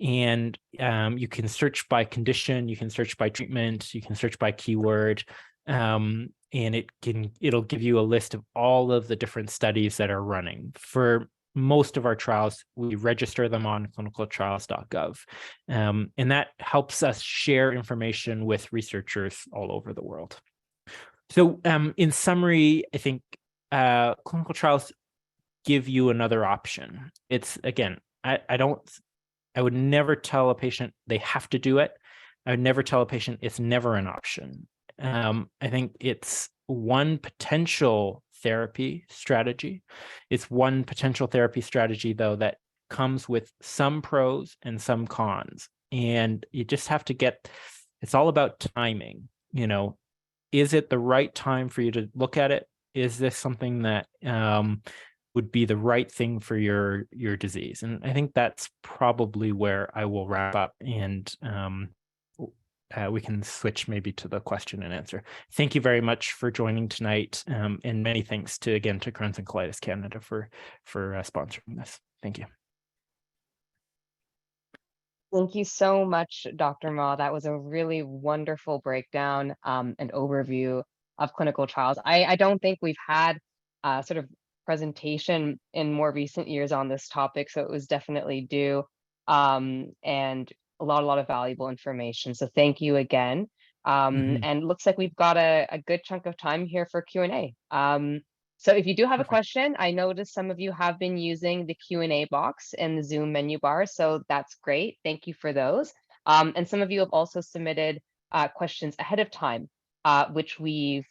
And you can search by condition, you can search by treatment, you can search by keyword, and it'll give you a list of all of the different studies that are running. For most of our trials, we register them on clinicaltrials.gov. And that helps us share information with researchers all over the world. So in summary, I think clinical trials give you another option. It's, again, I would never tell a patient they have to do it. I would never tell a patient it's never an option. I think it's one potential therapy strategy. It's one potential therapy strategy, though, that comes with some pros and some cons. And you just have to it's all about timing. is it the right time for you to look at it? Is this something that would be the right thing for your disease? And I think that's probably where I will wrap up, and we can switch maybe to the question and answer. Thank you very much for joining tonight, and many thanks to Crohn's and Colitis Canada for sponsoring this. Thank you. Thank you so much, Dr. Ma. That was a really wonderful breakdown and overview of clinical trials. I don't think we've had sort of presentation in more recent years on this topic, so it was definitely due, and a lot of valuable information. So thank you again. And looks like we've got a good chunk of time here for Q&A. So if you do have a question, I noticed some of you have been using the Q&A box in the Zoom menu bar, so that's great. Thank you for those. And some of you have also submitted questions ahead of time, which we've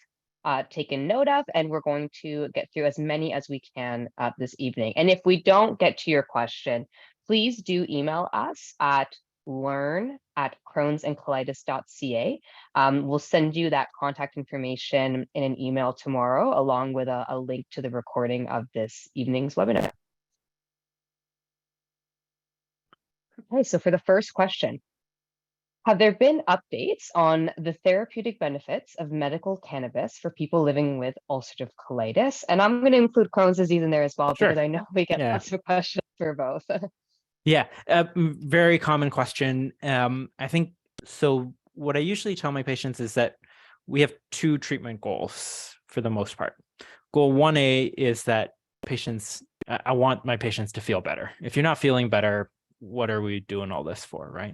taken note of, and we're going to get through as many as we can this evening. And if we don't get to your question, please do email us at learn@crohnsandcolitis.ca. We'll send you that contact information in an email tomorrow, along with a link to the recording of this evening's webinar. Okay, so for the first question, have there been updates on the therapeutic benefits of medical cannabis for people living with ulcerative colitis? And I'm going to include Crohn's disease in there as well, because I know we get lots of questions for both. Yeah, very common question. I think so. What I usually tell my patients is that we have two treatment goals for the most part. Goal 1A is that I want my patients to feel better. If you're not feeling better, what are we doing all this for, right?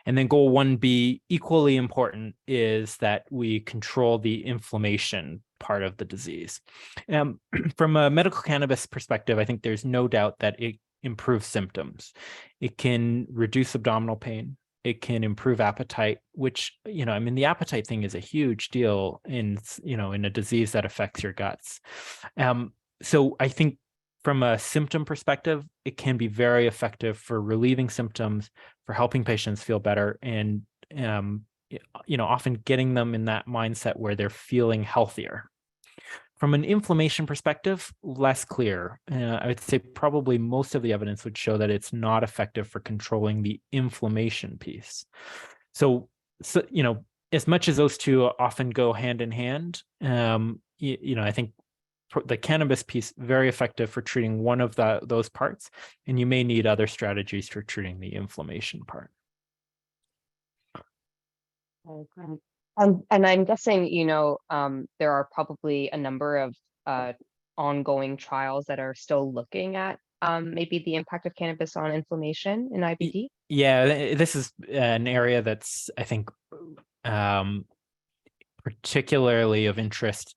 And then goal 1B, equally important, is that we control the inflammation part of the disease. From a medical cannabis perspective, I think there's no doubt that it improves symptoms. It can reduce abdominal pain. It can improve appetite, which, the appetite thing is a huge deal in a disease that affects your guts. So I think from a symptom perspective, it can be very effective for relieving symptoms, for helping patients feel better, and often getting them in that mindset where they're feeling healthier. From an inflammation perspective, less clear. I would say probably most of the evidence would show that it's not effective for controlling the inflammation piece. So as much as those two often go hand in hand, I think the cannabis piece very effective for treating one of those parts, and you may need other strategies for treating the inflammation part. Okay. And I'm guessing, there are probably a number of ongoing trials that are still looking at maybe the impact of cannabis on inflammation in IBD. Yeah, this is an area that's, I think, particularly of interest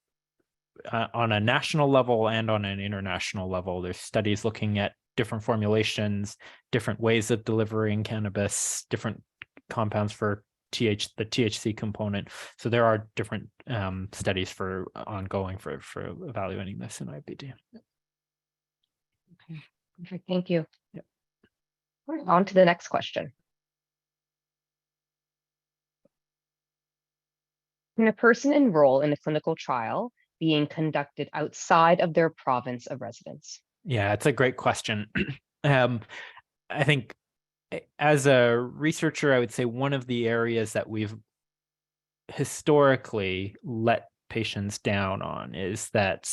on a national level and on an international level. There's studies looking at different formulations, different ways of delivering cannabis, different compounds for the THC component. So there are different studies ongoing for evaluating this in IBD. Okay, perfect. Thank you. Yep. All right, on to the next question. Can a person enroll in a clinical trial being conducted outside of their province of residence? Yeah, it's a great question. I think as a researcher, I would say one of the areas that we've historically let patients down on is that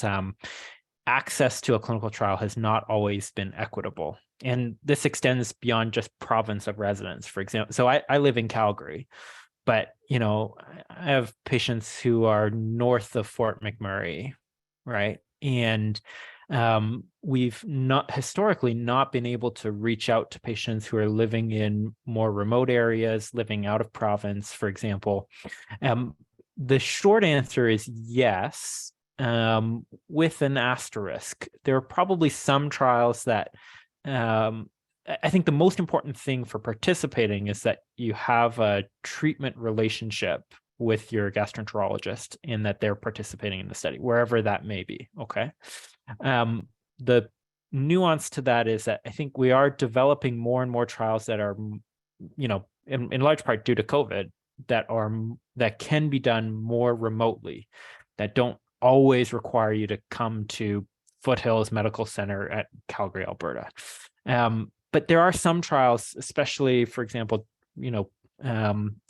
access to a clinical trial has not always been equitable. And this extends beyond just province of residence, for example. So I live in Calgary, but I have patients who are north of Fort McMurray, right? And we've historically not been able to reach out to patients who are living in more remote areas, living out of province, for example. The short answer is yes, with an asterisk. There are probably some trials that I think the most important thing for participating is that you have a treatment relationship with your gastroenterologist and that they're participating in the study, wherever that may be, okay? The nuance to that is that I think we are developing more and more trials that are, in large part due to COVID, that can be done more remotely, that don't always require you to come to Foothills Medical Center at Calgary, Alberta. But there are some trials, especially, for example,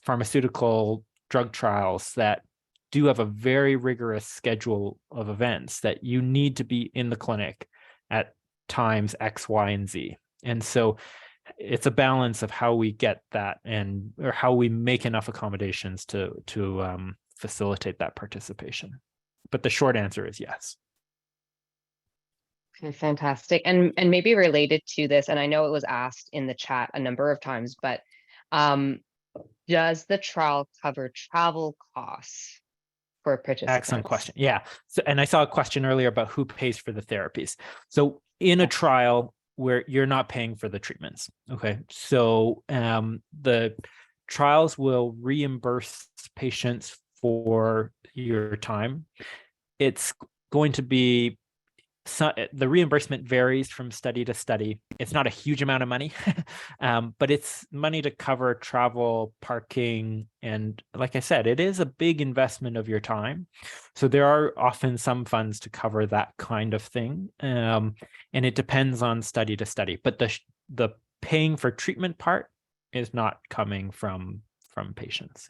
pharmaceutical drug trials that do have a very rigorous schedule of events that you need to be in the clinic at times X, Y, and Z. And so it's a balance of how we get that or how we make enough accommodations to facilitate that participation. But the short answer is yes. Okay, fantastic. And maybe related to this, and I know it was asked in the chat a number of times, but does the trial cover travel costs for participants? Excellent question. Yeah. So, and I saw a question earlier about who pays for the therapies. So in a trial where you're not paying for the treatments, okay, so the trials will reimburse patients for your time. It's going to be the reimbursement varies from study to study. It's not a huge amount of money, but it's money to cover travel, parking, and like I said, it is a big investment of your time. So there are often some funds to cover that kind of thing, and it depends on study to study. But the paying for treatment part is not coming from patients.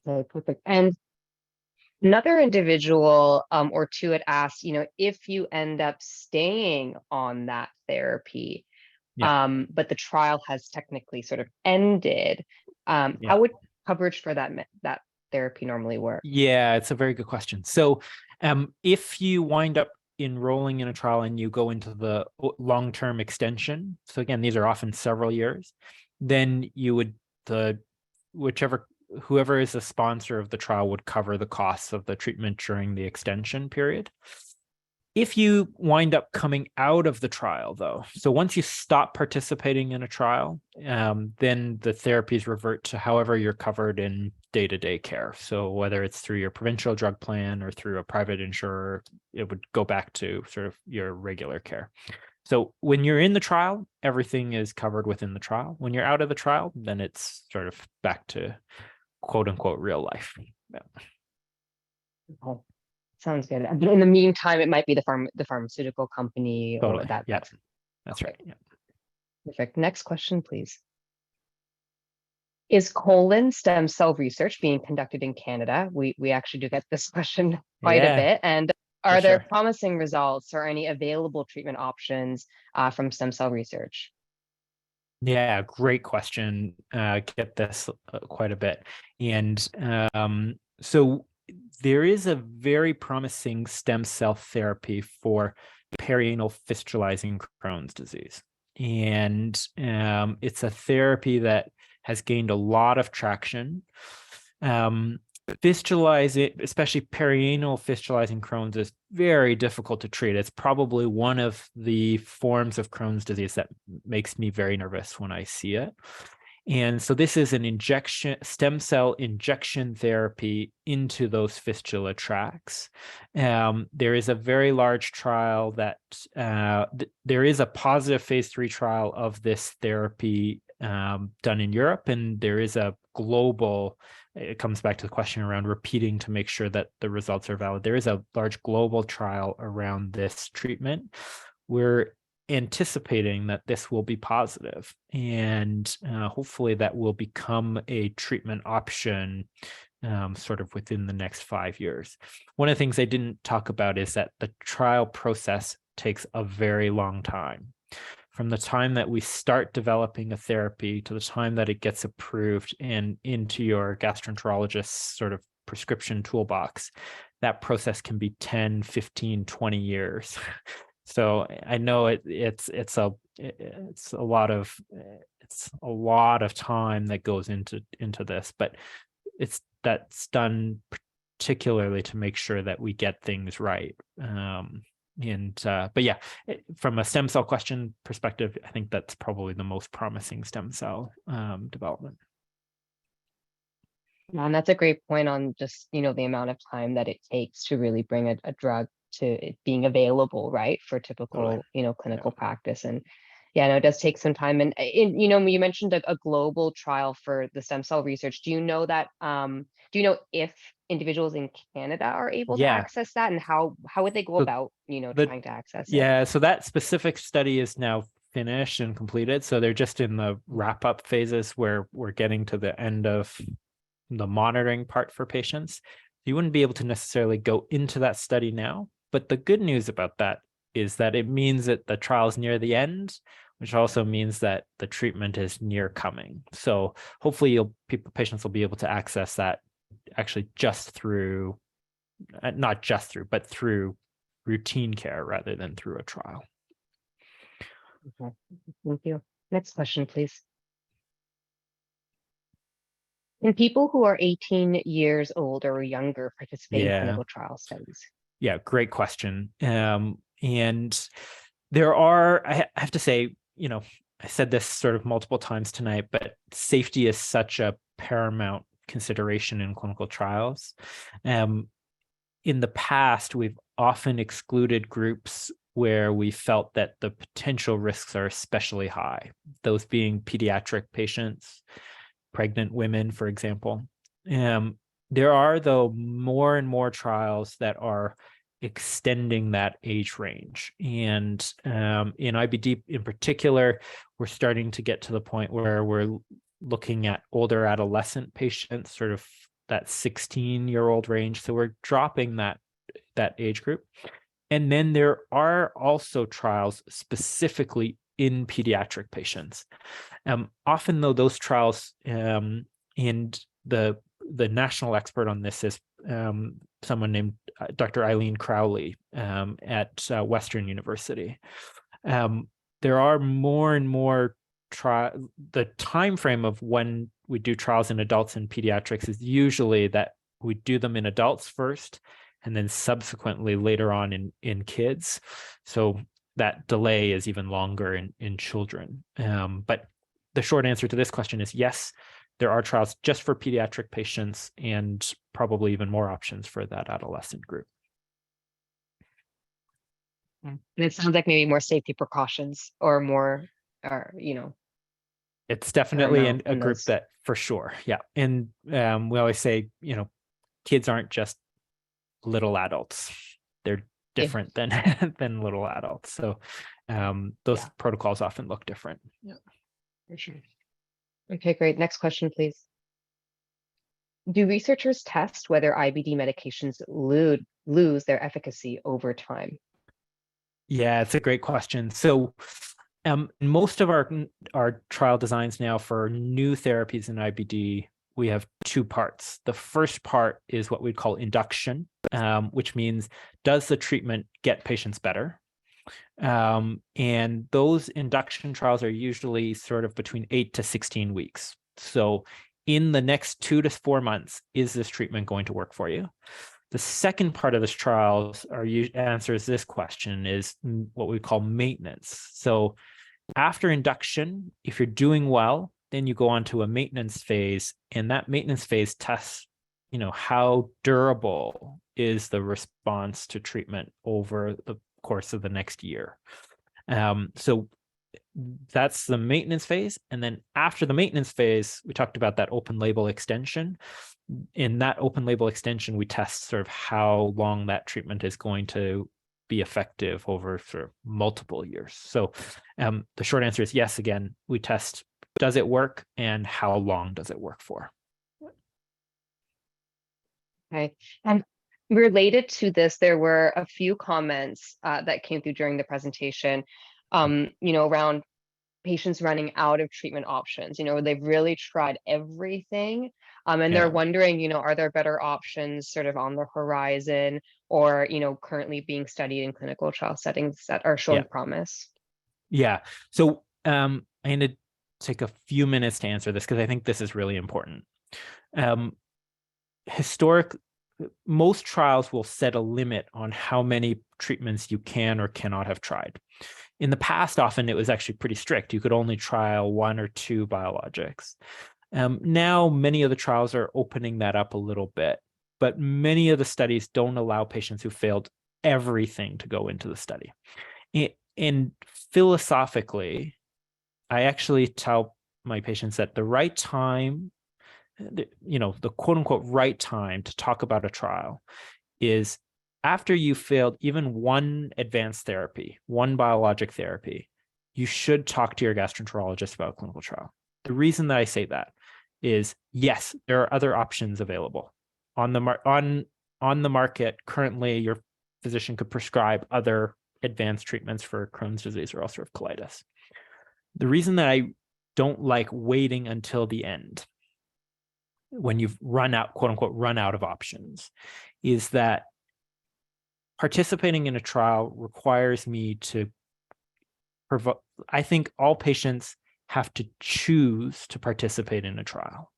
Okay, perfect. And another individual or two had asked, if you end up staying on that therapy, but the trial has technically sort of ended, how would coverage for that therapy normally work? Yeah, it's a very good question. So if you wind up enrolling in a trial and you go into the long-term extension, so again, these are often several years, then you would, whoever is the sponsor of the trial would cover the costs of the treatment during the extension period. If you wind up coming out of the trial, though, so once you stop participating in a trial, then the therapies revert to however you're covered in day-to-day care. So whether it's through your provincial drug plan or through a private insurer, it would go back to sort of your regular care. So when you're in the trial, everything is covered within the trial. When you're out of the trial, then it's sort of back to quote unquote real life. Yeah. Oh, sounds good. In the meantime, it might be the pharmaceutical company Totally. or that. Yeah, that's right. Yeah. Perfect. Next question, please. Is colon stem cell research being conducted in Canada? We actually do get this question quite a bit. And are there promising results or any available treatment options from stem cell research? Yeah, great question. Get this quite a bit. And so there is a very promising stem cell therapy for perianal fistulizing Crohn's disease. And it's a therapy that has gained a lot of traction. Fistulizing, especially perianal fistulizing Crohn's, is very difficult to treat. It's probably one of the forms of Crohn's disease that makes me very nervous when I see it. And so this is an stem cell injection therapy into those fistula tracts. There is a very large trial that there is a positive phase 3 trial of this therapy done in Europe, and there is a global, it comes back to the question around repeating to make sure that the results are valid. There is a large global trial around this treatment. We're anticipating that this will be positive, and hopefully that will become a treatment option sort of within the next 5 years. One of the things I didn't talk about is that the trial process takes a very long time. From the time that we start developing a therapy to the time that it gets approved and into your gastroenterologist's sort of prescription toolbox, that process can be 10, 15, 20 years. So I know it's a lot of time that goes into this, but that's done particularly to make sure that we get things right. But yeah, from a stem cell question perspective, I think that's probably the most promising stem cell development. Yeah, and that's a great point on just, the amount of time that it takes to really bring a drug to it being available, right, for typical, clinical practice. And Yeah, no, it does take some time. And you mentioned a global trial for the stem cell research. Do you know that, do you know if individuals in Canada are able to Yeah. access that, and how would they go So about, the trying to access it? yeah, so that specific study is now finished and completed. So they're just in the wrap up phases where we're getting to the end of the monitoring part for patients. You wouldn't be able to necessarily go into that study now. But the good news about that is that it means that the trial is near the end, which also means that the treatment is near coming. So hopefully patients will be able to access that actually just through, not just through, but through routine care rather than through a trial. Okay. Thank you. Next question, please. Can people who are 18 years old or younger participate in Yeah. clinical trial studies? Yeah, great question. And there are, I have to say, I said this sort of multiple times tonight, but safety is such a paramount consideration in clinical trials. In the past, we've often excluded groups where we felt that the potential risks are especially high, those being pediatric patients, pregnant women, for example. There are, though, more and more trials that are extending that age range. And in IBD in particular, we're starting to get to the point where we're looking at older adolescent patients, sort of that 16-year-old range. So we're dropping that age group. And then there are also trials specifically in pediatric patients. Often, though, those trials, and the national expert on this is someone named Dr. Eileen Crowley at Western University. There are more and more the time frame of when we do trials in adults and pediatrics is usually that we do them in adults first, and then subsequently later on in kids. So that delay is even longer in children. But the short answer to this question is yes, there are trials just for pediatric patients and probably even more options for that adolescent group. And it sounds like maybe more safety precautions or more, or, It's definitely a group that for sure. Yeah. And we always say, kids aren't just little adults. They're different than than little adults. So those protocols often look different. Yeah, for sure. Okay, great. Next question, please. Do researchers test whether IBD medications lose their efficacy over time? Yeah, it's a great question. So most of our trial designs now for new therapies in IBD, we have two parts. The first part is what we'd call induction, which means, does the treatment get patients better? And those induction trials are usually sort of between 8 to 16 weeks. So in the next 2 to 4 months, is this treatment going to work for you? The second part of this trial answers this question, is what we call maintenance. So after induction, if you're doing well, then you go on to a maintenance phase, and that maintenance phase tests, how durable is the response to treatment over the course of the next year. So that's the maintenance phase. And then after the maintenance phase, we talked about that open label extension. In that open label extension, we test sort of how long that treatment is going to be effective over sort of multiple years. So the short answer is yes. Again, we test, does it work and how long does it work for? Okay. And related to this, there were a few comments that came through during the presentation, around patients running out of treatment options. They've really tried everything, and they're wondering, are there better options sort of on the horizon, or currently being studied in clinical trial settings that are showing promise? Yeah. So I'm going to take a few minutes to answer this because I think this is really important. Most trials will set a limit on how many treatments you can or cannot have tried. In the past, often it was actually pretty strict. You could only trial 1 or 2 biologics. Now, many of the trials are opening that up a little bit, but many of the studies don't allow patients who failed everything to go into the study. And philosophically, I actually tell my patients at the right time, the quote unquote right time to talk about a trial is after you failed even one advanced therapy, one biologic therapy, you should talk to your gastroenterologist about a clinical trial. The reason that I say that is, yes, there are other options available on the market currently. Your physician could prescribe other advanced treatments for Crohn's disease or ulcerative colitis. The reason that I don't like waiting until the end, when you've run out, quote unquote, run out of options, is that participating in a trial requires me to I think all patients have to choose to participate in a trial.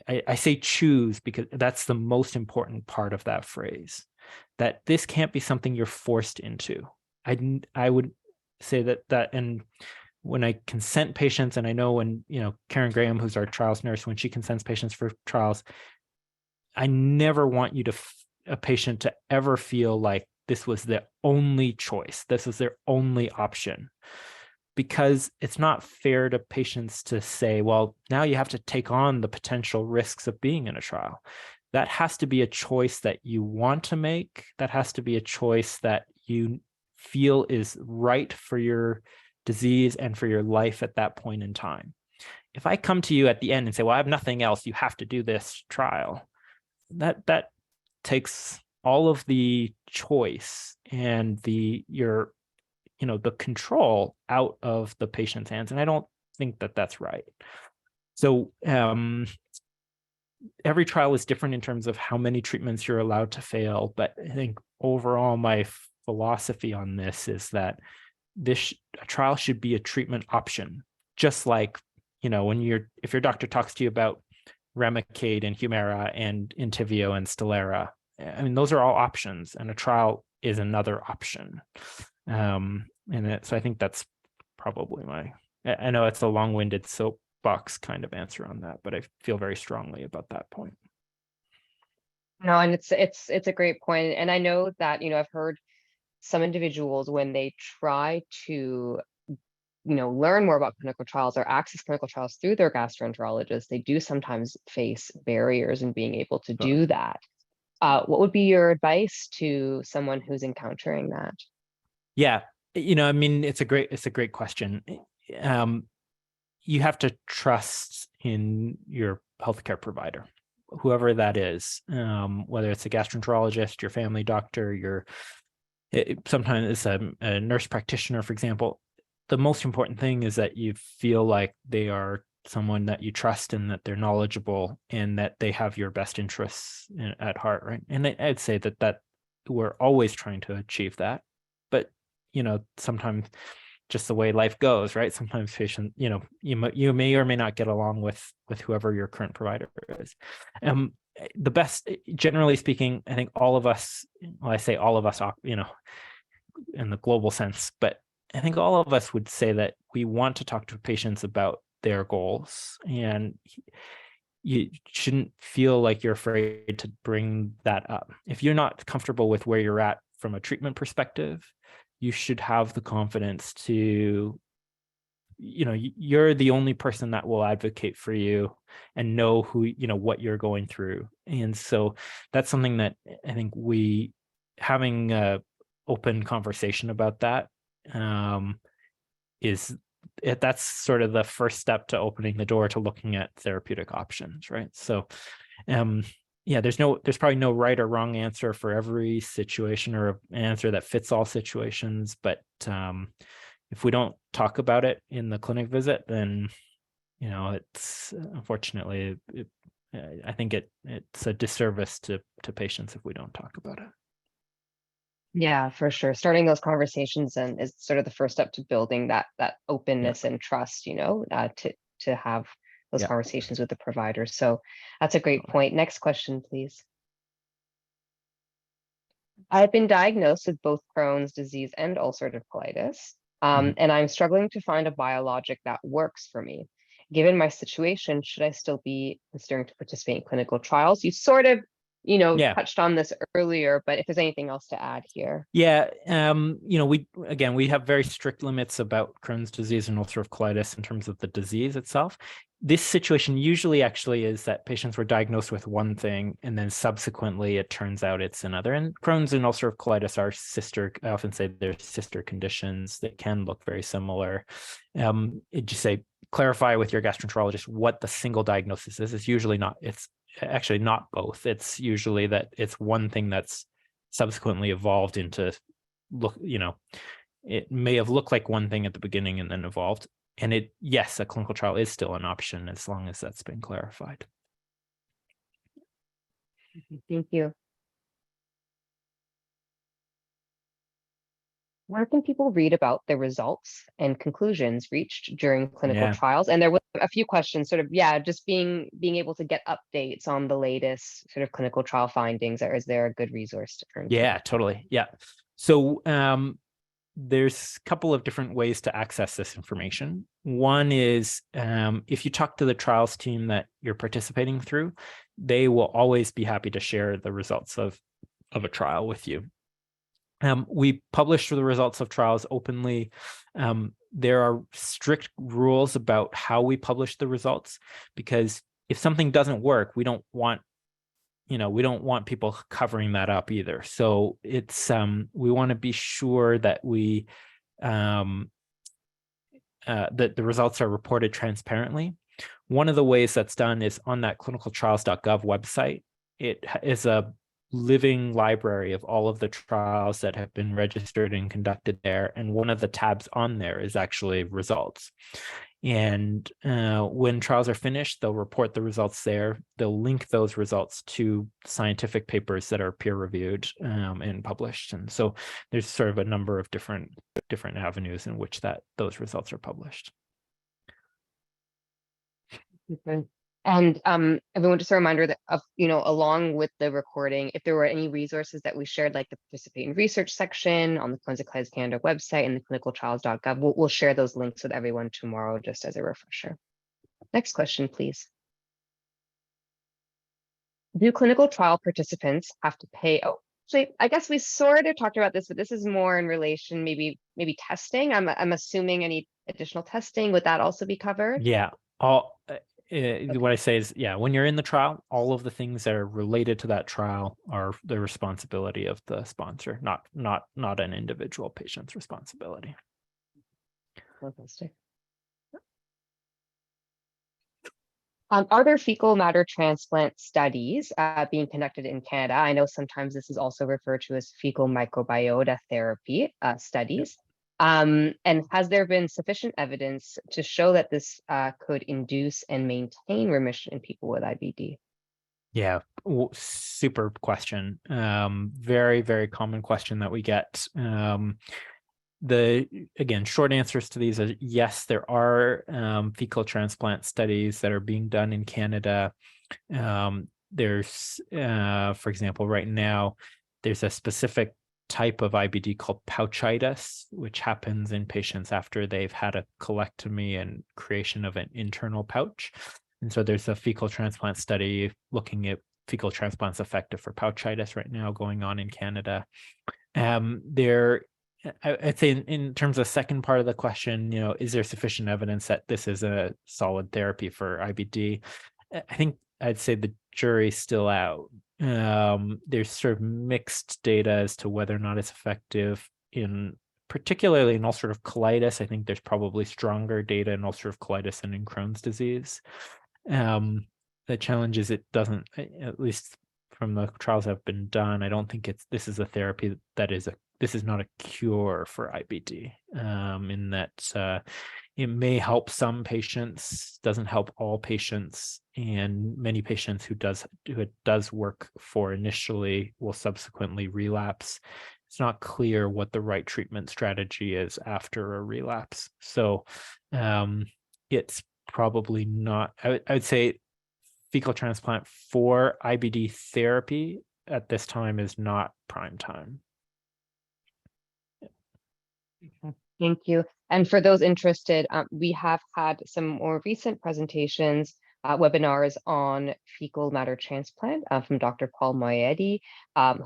I say choose because that's the most important part of that phrase, that this can't be something you're forced into. I would say that, and when I consent patients, and I know when, Karen Graham, who's our trials nurse, when she consents patients for trials, I never want a patient to ever feel like this was their only choice. This is their only option, because it's not fair to patients to say, well, now you have to take on the potential risks of being in a trial. That has to be a choice that you want to make. That has to be a choice that you feel is right for your disease and for your life at that point in time. If I come to you at the end and say, well, I have nothing else, you have to do this trial, that takes all of the choice and the control out of the patient's hands. And I don't think that that's right. So every trial is different in terms of how many treatments you're allowed to fail. But I think overall, my philosophy on this is that a trial should be a treatment option, just like, if your doctor talks to you about Remicade and Humira and Entyvio and Stelara, I mean, those are all options, and a trial is another option. So I think that's probably I know it's a long-winded soapbox kind of answer on that, but I feel very strongly about that point. No, and it's a great point. And I know that, I've heard some individuals, when they try to, learn more about clinical trials or access clinical trials through their gastroenterologist, they do sometimes face barriers in being able to do that. What would be your advice to someone who's encountering that? Yeah, I mean, it's a great question. You have to trust in your healthcare provider, whoever that is, whether it's a gastroenterologist, your family doctor, sometimes it's a nurse practitioner, for example. The most important thing is that you feel like they are someone that you trust and that they're knowledgeable and that they have your best interests at heart, right? And I'd say that we're always trying to achieve that, but sometimes just the way life goes, right? Sometimes patient, you may or may not get along with whoever your current provider is. The best, generally speaking, I think all of us, well, I say all of us, in the global sense, but I think all of us would say that we want to talk to patients about their goals, and you shouldn't feel like you're afraid to bring that up. If you're not comfortable with where you're at from a treatment perspective, you should have the confidence to, you're the only person that will advocate for you and know what you're going through. And so that's something that I think having a open conversation about that that's sort of the first step to opening the door to looking at therapeutic options, right? So there's probably no right or wrong answer for every situation, or an answer that fits all situations. But if we don't talk about it in the clinic visit, then it's unfortunately, I think it's a disservice to patients if we don't talk about it. Yeah, for sure. Starting those conversations and is sort of the first step to building that openness and trust, to have those conversations with the provider. So that's a great point. Next question, please. I've been diagnosed with both Crohn's disease and ulcerative colitis, and I'm struggling to find a biologic that works for me. Given my situation, should I still be considering to participate in clinical trials? You sort of Yeah. touched on this earlier, but if there's anything else to add here. Yeah, we have very strict limits about Crohn's disease and ulcerative colitis in terms of the disease itself. This situation usually actually is that patients were diagnosed with one thing and then subsequently it turns out it's another. And Crohn's and ulcerative colitis are I often say they're sister conditions that can look very similar. Just say, clarify with your gastroenterologist what the single diagnosis is. It's usually not, it's actually not both. It's usually that it's one thing that's subsequently evolved into it may have looked like one thing at the beginning and then evolved. And yes, a clinical trial is still an option as long as that's been clarified. Thank you. Where can people read about the results and conclusions reached during clinical trials? And there were a few questions, sort of, just being able to get updates on the latest sort of clinical trial findings. Or is there a good resource to turn to? Yeah, totally. Yeah. So there's a couple of different ways to access this information. One is if you talk to the trials team that you're participating through, they will always be happy to share the results of a trial with you. We publish the results of trials openly. There are strict rules about how we publish the results, because if something doesn't work, we don't want people covering that up either. So it's we want to be sure that that the results are reported transparently. One of the ways that's done is on that clinicaltrials.gov website. It is a living library of all of the trials that have been registered and conducted there. And one of the tabs on there is actually results. And when trials are finished, they'll report the results there. They'll link those results to scientific papers that are peer-reviewed and published. And so there's sort of a number of different avenues in which those results are published. Okay. And everyone, just a reminder that along with the recording, if there were any resources that we shared, like the participate in research section on the Crohn's and Colitis Canada website and the clinicaltrials.gov, we'll share those links with everyone tomorrow, just as a refresher. Next question, please. Do clinical trial participants have to pay? Oh, actually, I guess we sort of talked about this, but this is more in relation, maybe testing. I'm assuming any additional testing, would that also be covered? Yeah. What I say is, when you're in the trial, all of the things that are related to that trial are the responsibility of the sponsor, not an individual patient's responsibility. Fantastic. Are there fecal matter transplant studies being conducted in Canada? I know sometimes this is also referred to as fecal microbiota therapy studies. And has there been sufficient evidence to show that this could induce and maintain remission in people with IBD? Yeah, super question. Very, very common question that we get. Again, short answers to these are yes, there are fecal transplant studies that are being done in Canada. There's, for example, right now, there's a specific type of IBD called pouchitis, which happens in patients after they've had a colectomy and creation of an internal pouch. And so there's a fecal transplant study looking at fecal transplants effective for pouchitis right now going on in Canada. I'd say in terms of the second part of the question, is there sufficient evidence that this is a solid therapy for IBD? I think I'd say the jury's still out. There's sort of mixed data as to whether or not it's effective particularly in ulcerative colitis. I think there's probably stronger data in ulcerative colitis than in Crohn's disease. The challenge is it doesn't, at least from the trials that have been done, I don't think this is a therapy this is not a cure for IBD, in that it may help some patients, doesn't help all patients, and many patients who it does work for initially will subsequently relapse. It's not clear what the right treatment strategy is after a relapse. So it's probably not, I would say fecal transplant for IBD therapy at this time is not prime time. Thank you. And for those interested, we have had some more recent presentations webinars on fecal matter transplant from Dr. Paul Moetti,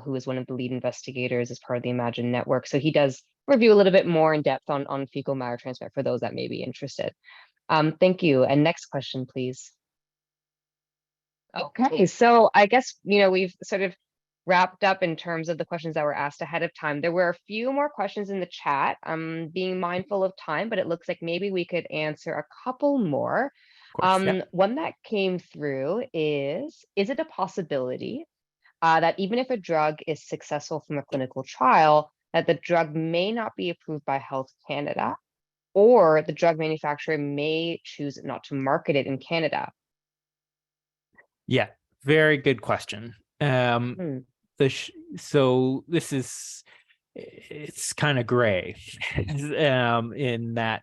who is one of the lead investigators as part of the Imagine Network. So he does review a little bit more in depth on fecal matter transplant for those that may be interested. Thank you. And next question, please. Okay, so I guess, we've sort of wrapped up in terms of the questions that were asked ahead of time. There were a few more questions in the chat. I'm being mindful of time, but it looks like maybe we could answer a couple more. Of course, yeah. One that came through is it a possibility that even if a drug is successful from a clinical trial, that the drug may not be approved by Health Canada, or the drug manufacturer may choose not to market it in Canada? Yeah, very good question. So this is, it's kind of gray in that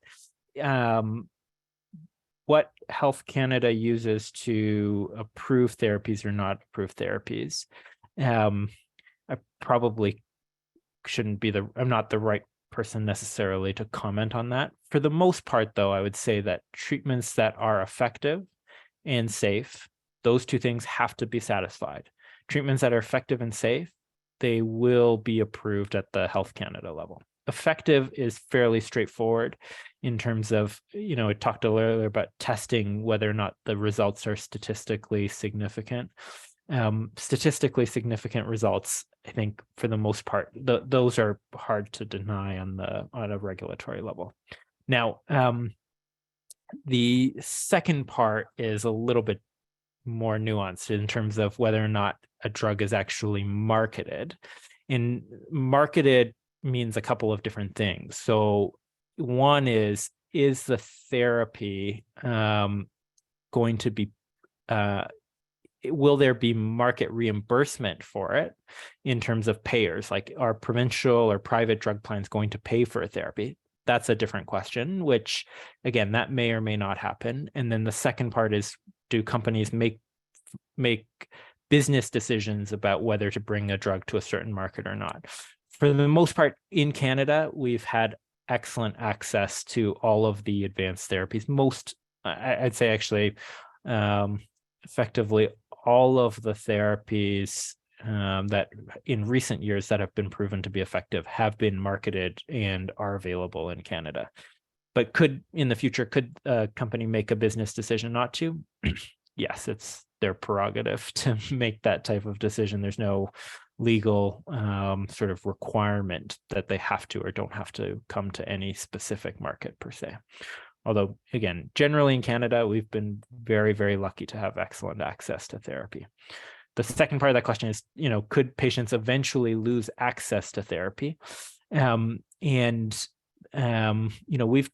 what Health Canada uses to approve therapies or not approve therapies. I probably shouldn't be I'm not the right person necessarily to comment on that. For the most part, though, I would say that treatments that are effective and safe, those two things have to be satisfied. Treatments that are effective and safe, they will be approved at the Health Canada level. Effective is fairly straightforward in terms of, I talked earlier about testing whether or not the results are statistically significant. Statistically significant results, I think, for the most part, those are hard to deny on a regulatory level. Now, the second part is a little bit more nuanced in terms of whether or not a drug is actually marketed. And marketed means a couple of different things. So one is the therapy going to be, will there be market reimbursement for it in terms of payers? Like, are provincial or private drug plans going to pay for a therapy? That's a different question, which, again, that may or may not happen. And then the second part is, do companies make business decisions about whether to bring a drug to a certain market or not? For the most part, in Canada, we've had excellent access to all of the advanced therapies. I'd say actually, effectively all of the therapies that in recent years that have been proven to be effective have been marketed and are available in Canada. But in the future, could a company make a business decision not to? Yes, it's their prerogative to make that type of decision. There's no legal sort of requirement that they have to or don't have to come to any specific market per se. Although, again, generally in Canada, we've been very, very lucky to have excellent access to therapy. The second part of that question is, could patients eventually lose access to therapy? We've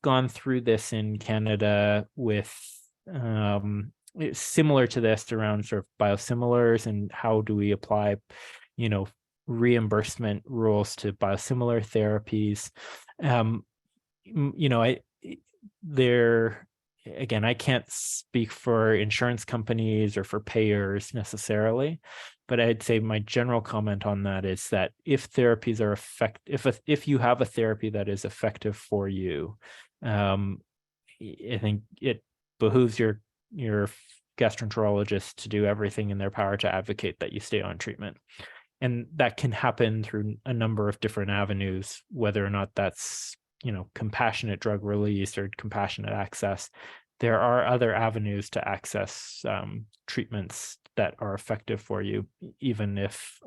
gone through this in Canada with similar to this around sort of biosimilars and how do we apply, reimbursement rules to biosimilar therapies. Again, I can't speak for insurance companies or for payers necessarily, but I'd say my general comment on that is that if therapies are effective, if you have a therapy that is effective for you, I think it behooves your gastroenterologist to do everything in their power to advocate that you stay on treatment. And that can happen through a number of different avenues, whether or not that's compassionate drug release or compassionate access. There are other avenues to access treatments that are effective for you, even if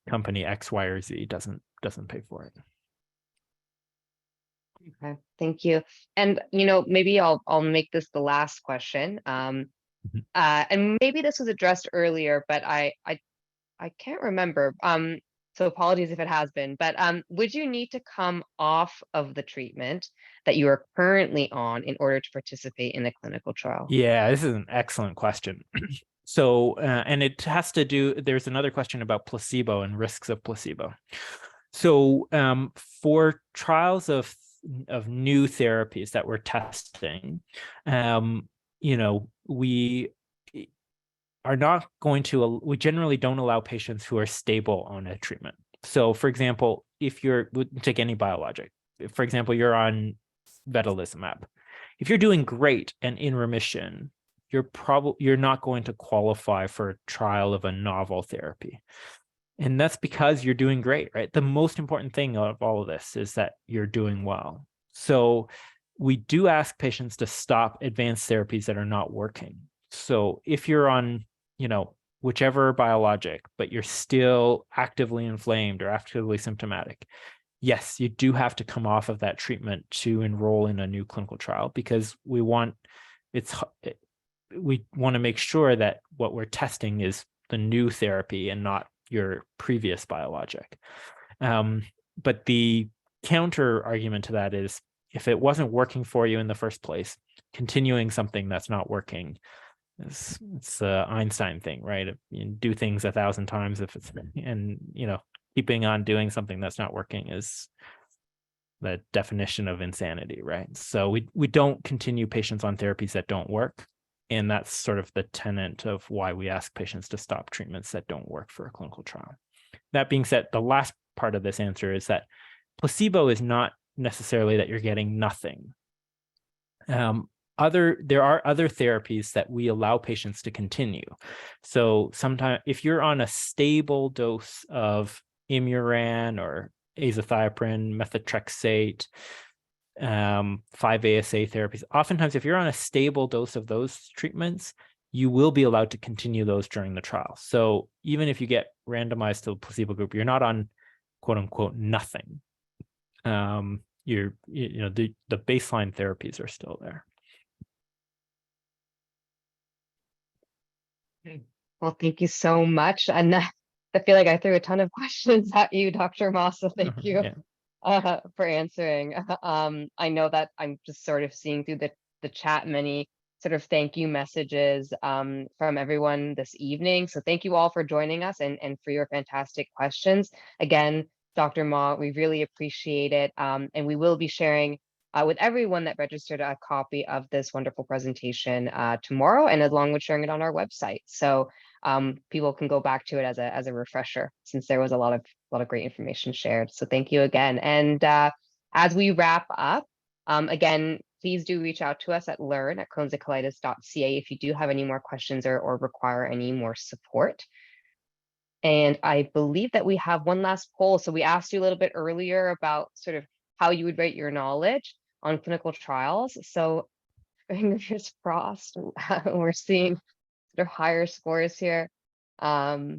company X, Y, or Z doesn't pay for it. Okay, thank you. And maybe I'll make this the last question. And maybe this was addressed earlier, but I can't remember. So apologies if it has been, but would you need to come off of the treatment that you are currently on in order to participate in a clinical trial? Yeah, this is an excellent question. So, and it has to do, there's another question about placebo and risks of placebo. So for trials of new therapies that we're testing, we are not going to, we generally don't allow patients who are stable on a treatment. So for example, if take any biologic, for example, you're on vedolizumab. If you're doing great and in remission, you're not going to qualify for a trial of a novel therapy. And that's because you're doing great, right? The most important thing of all of this is that you're doing well. So we do ask patients to stop advanced therapies that are not working. So if you're on, whichever biologic, but you're still actively inflamed or actively symptomatic, yes, you do have to come off of that treatment to enroll in a new clinical trial, because we want to make sure that what we're testing is the new therapy and not your previous biologic. But the counter argument to that is, if it wasn't working for you in the first place, continuing something that's not working, it's the Einstein thing, right? You do things 1,000 times keeping on doing something that's not working is the definition of insanity, right? So we don't continue patients on therapies that don't work. And that's sort of the tenet of why we ask patients to stop treatments that don't work for a clinical trial. That being said, the last part of this answer is that placebo is not necessarily that you're getting nothing. There are other therapies that we allow patients to continue. So sometimes if you're on a stable dose of Imuran or azathioprine, methotrexate, 5-ASA therapies, oftentimes if you're on a stable dose of those treatments, you will be allowed to continue those during the trial. So even if you get randomized to a placebo group, you're not on quote unquote nothing. The baseline therapies are still there. Well, thank you so much. And I feel like I threw a ton of questions at you, Dr. Moss, so thank you for answering. I know that I'm just sort of seeing through the chat many sort of thank you messages from everyone this evening. So thank you all for joining us and for your fantastic questions. Again, Dr. Ma, we really appreciate it. And we will be sharing with everyone that registered a copy of this wonderful presentation tomorrow, and along with sharing it on our website. So people can go back to it as a refresher, since there was a lot of great information shared. So thank you again. And as we wrap up, again, please do reach out to us at learn@crohnsandcolitis.ca if you do have any more questions or require any more support. And I believe that we have one last poll. So we asked you a little bit earlier about sort of how you would rate your knowledge on clinical trials. So fingers crossed, we're seeing sort of higher scores here after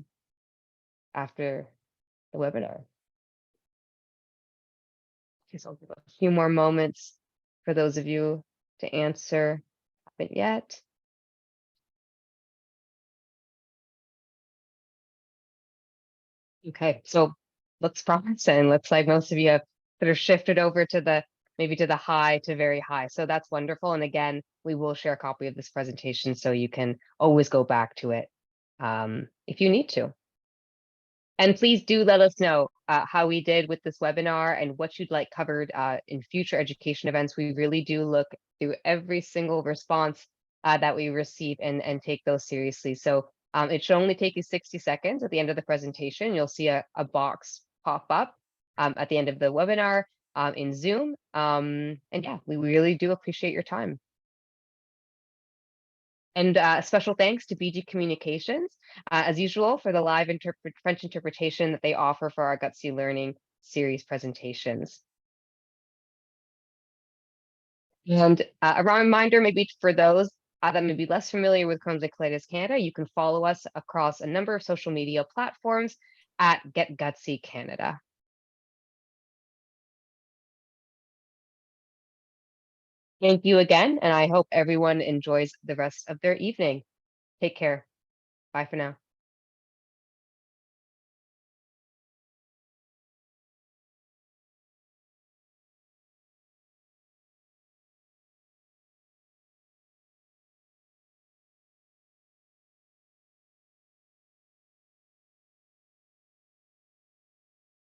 the webinar. Okay, so I'll give a few more moments for those of you to answer. Haven't yet. Okay, so looks promising. Looks like most of you have sort of shifted over to maybe to the high to very high. So that's wonderful. And again, we will share a copy of this presentation so you can always go back to it if you need to. And please do let us know how we did with this webinar and what you'd like covered in future education events. We really do look through every single response that we receive and take those seriously. So it should only take you 60 seconds at the end of the presentation. You'll see a box pop up at the end of the webinar in Zoom. And yeah, we really do appreciate your time. And special thanks to BG Communications, as usual, for the live French interpretation that they offer for our Gutsy Learning Series presentations. And a reminder, maybe for those that may be less familiar with Crohn's and Colitis Canada, you can follow us across a number of social media platforms at Get Gutsy Canada. Thank you again, and I hope everyone enjoys the rest of their evening. Take care. Bye for now.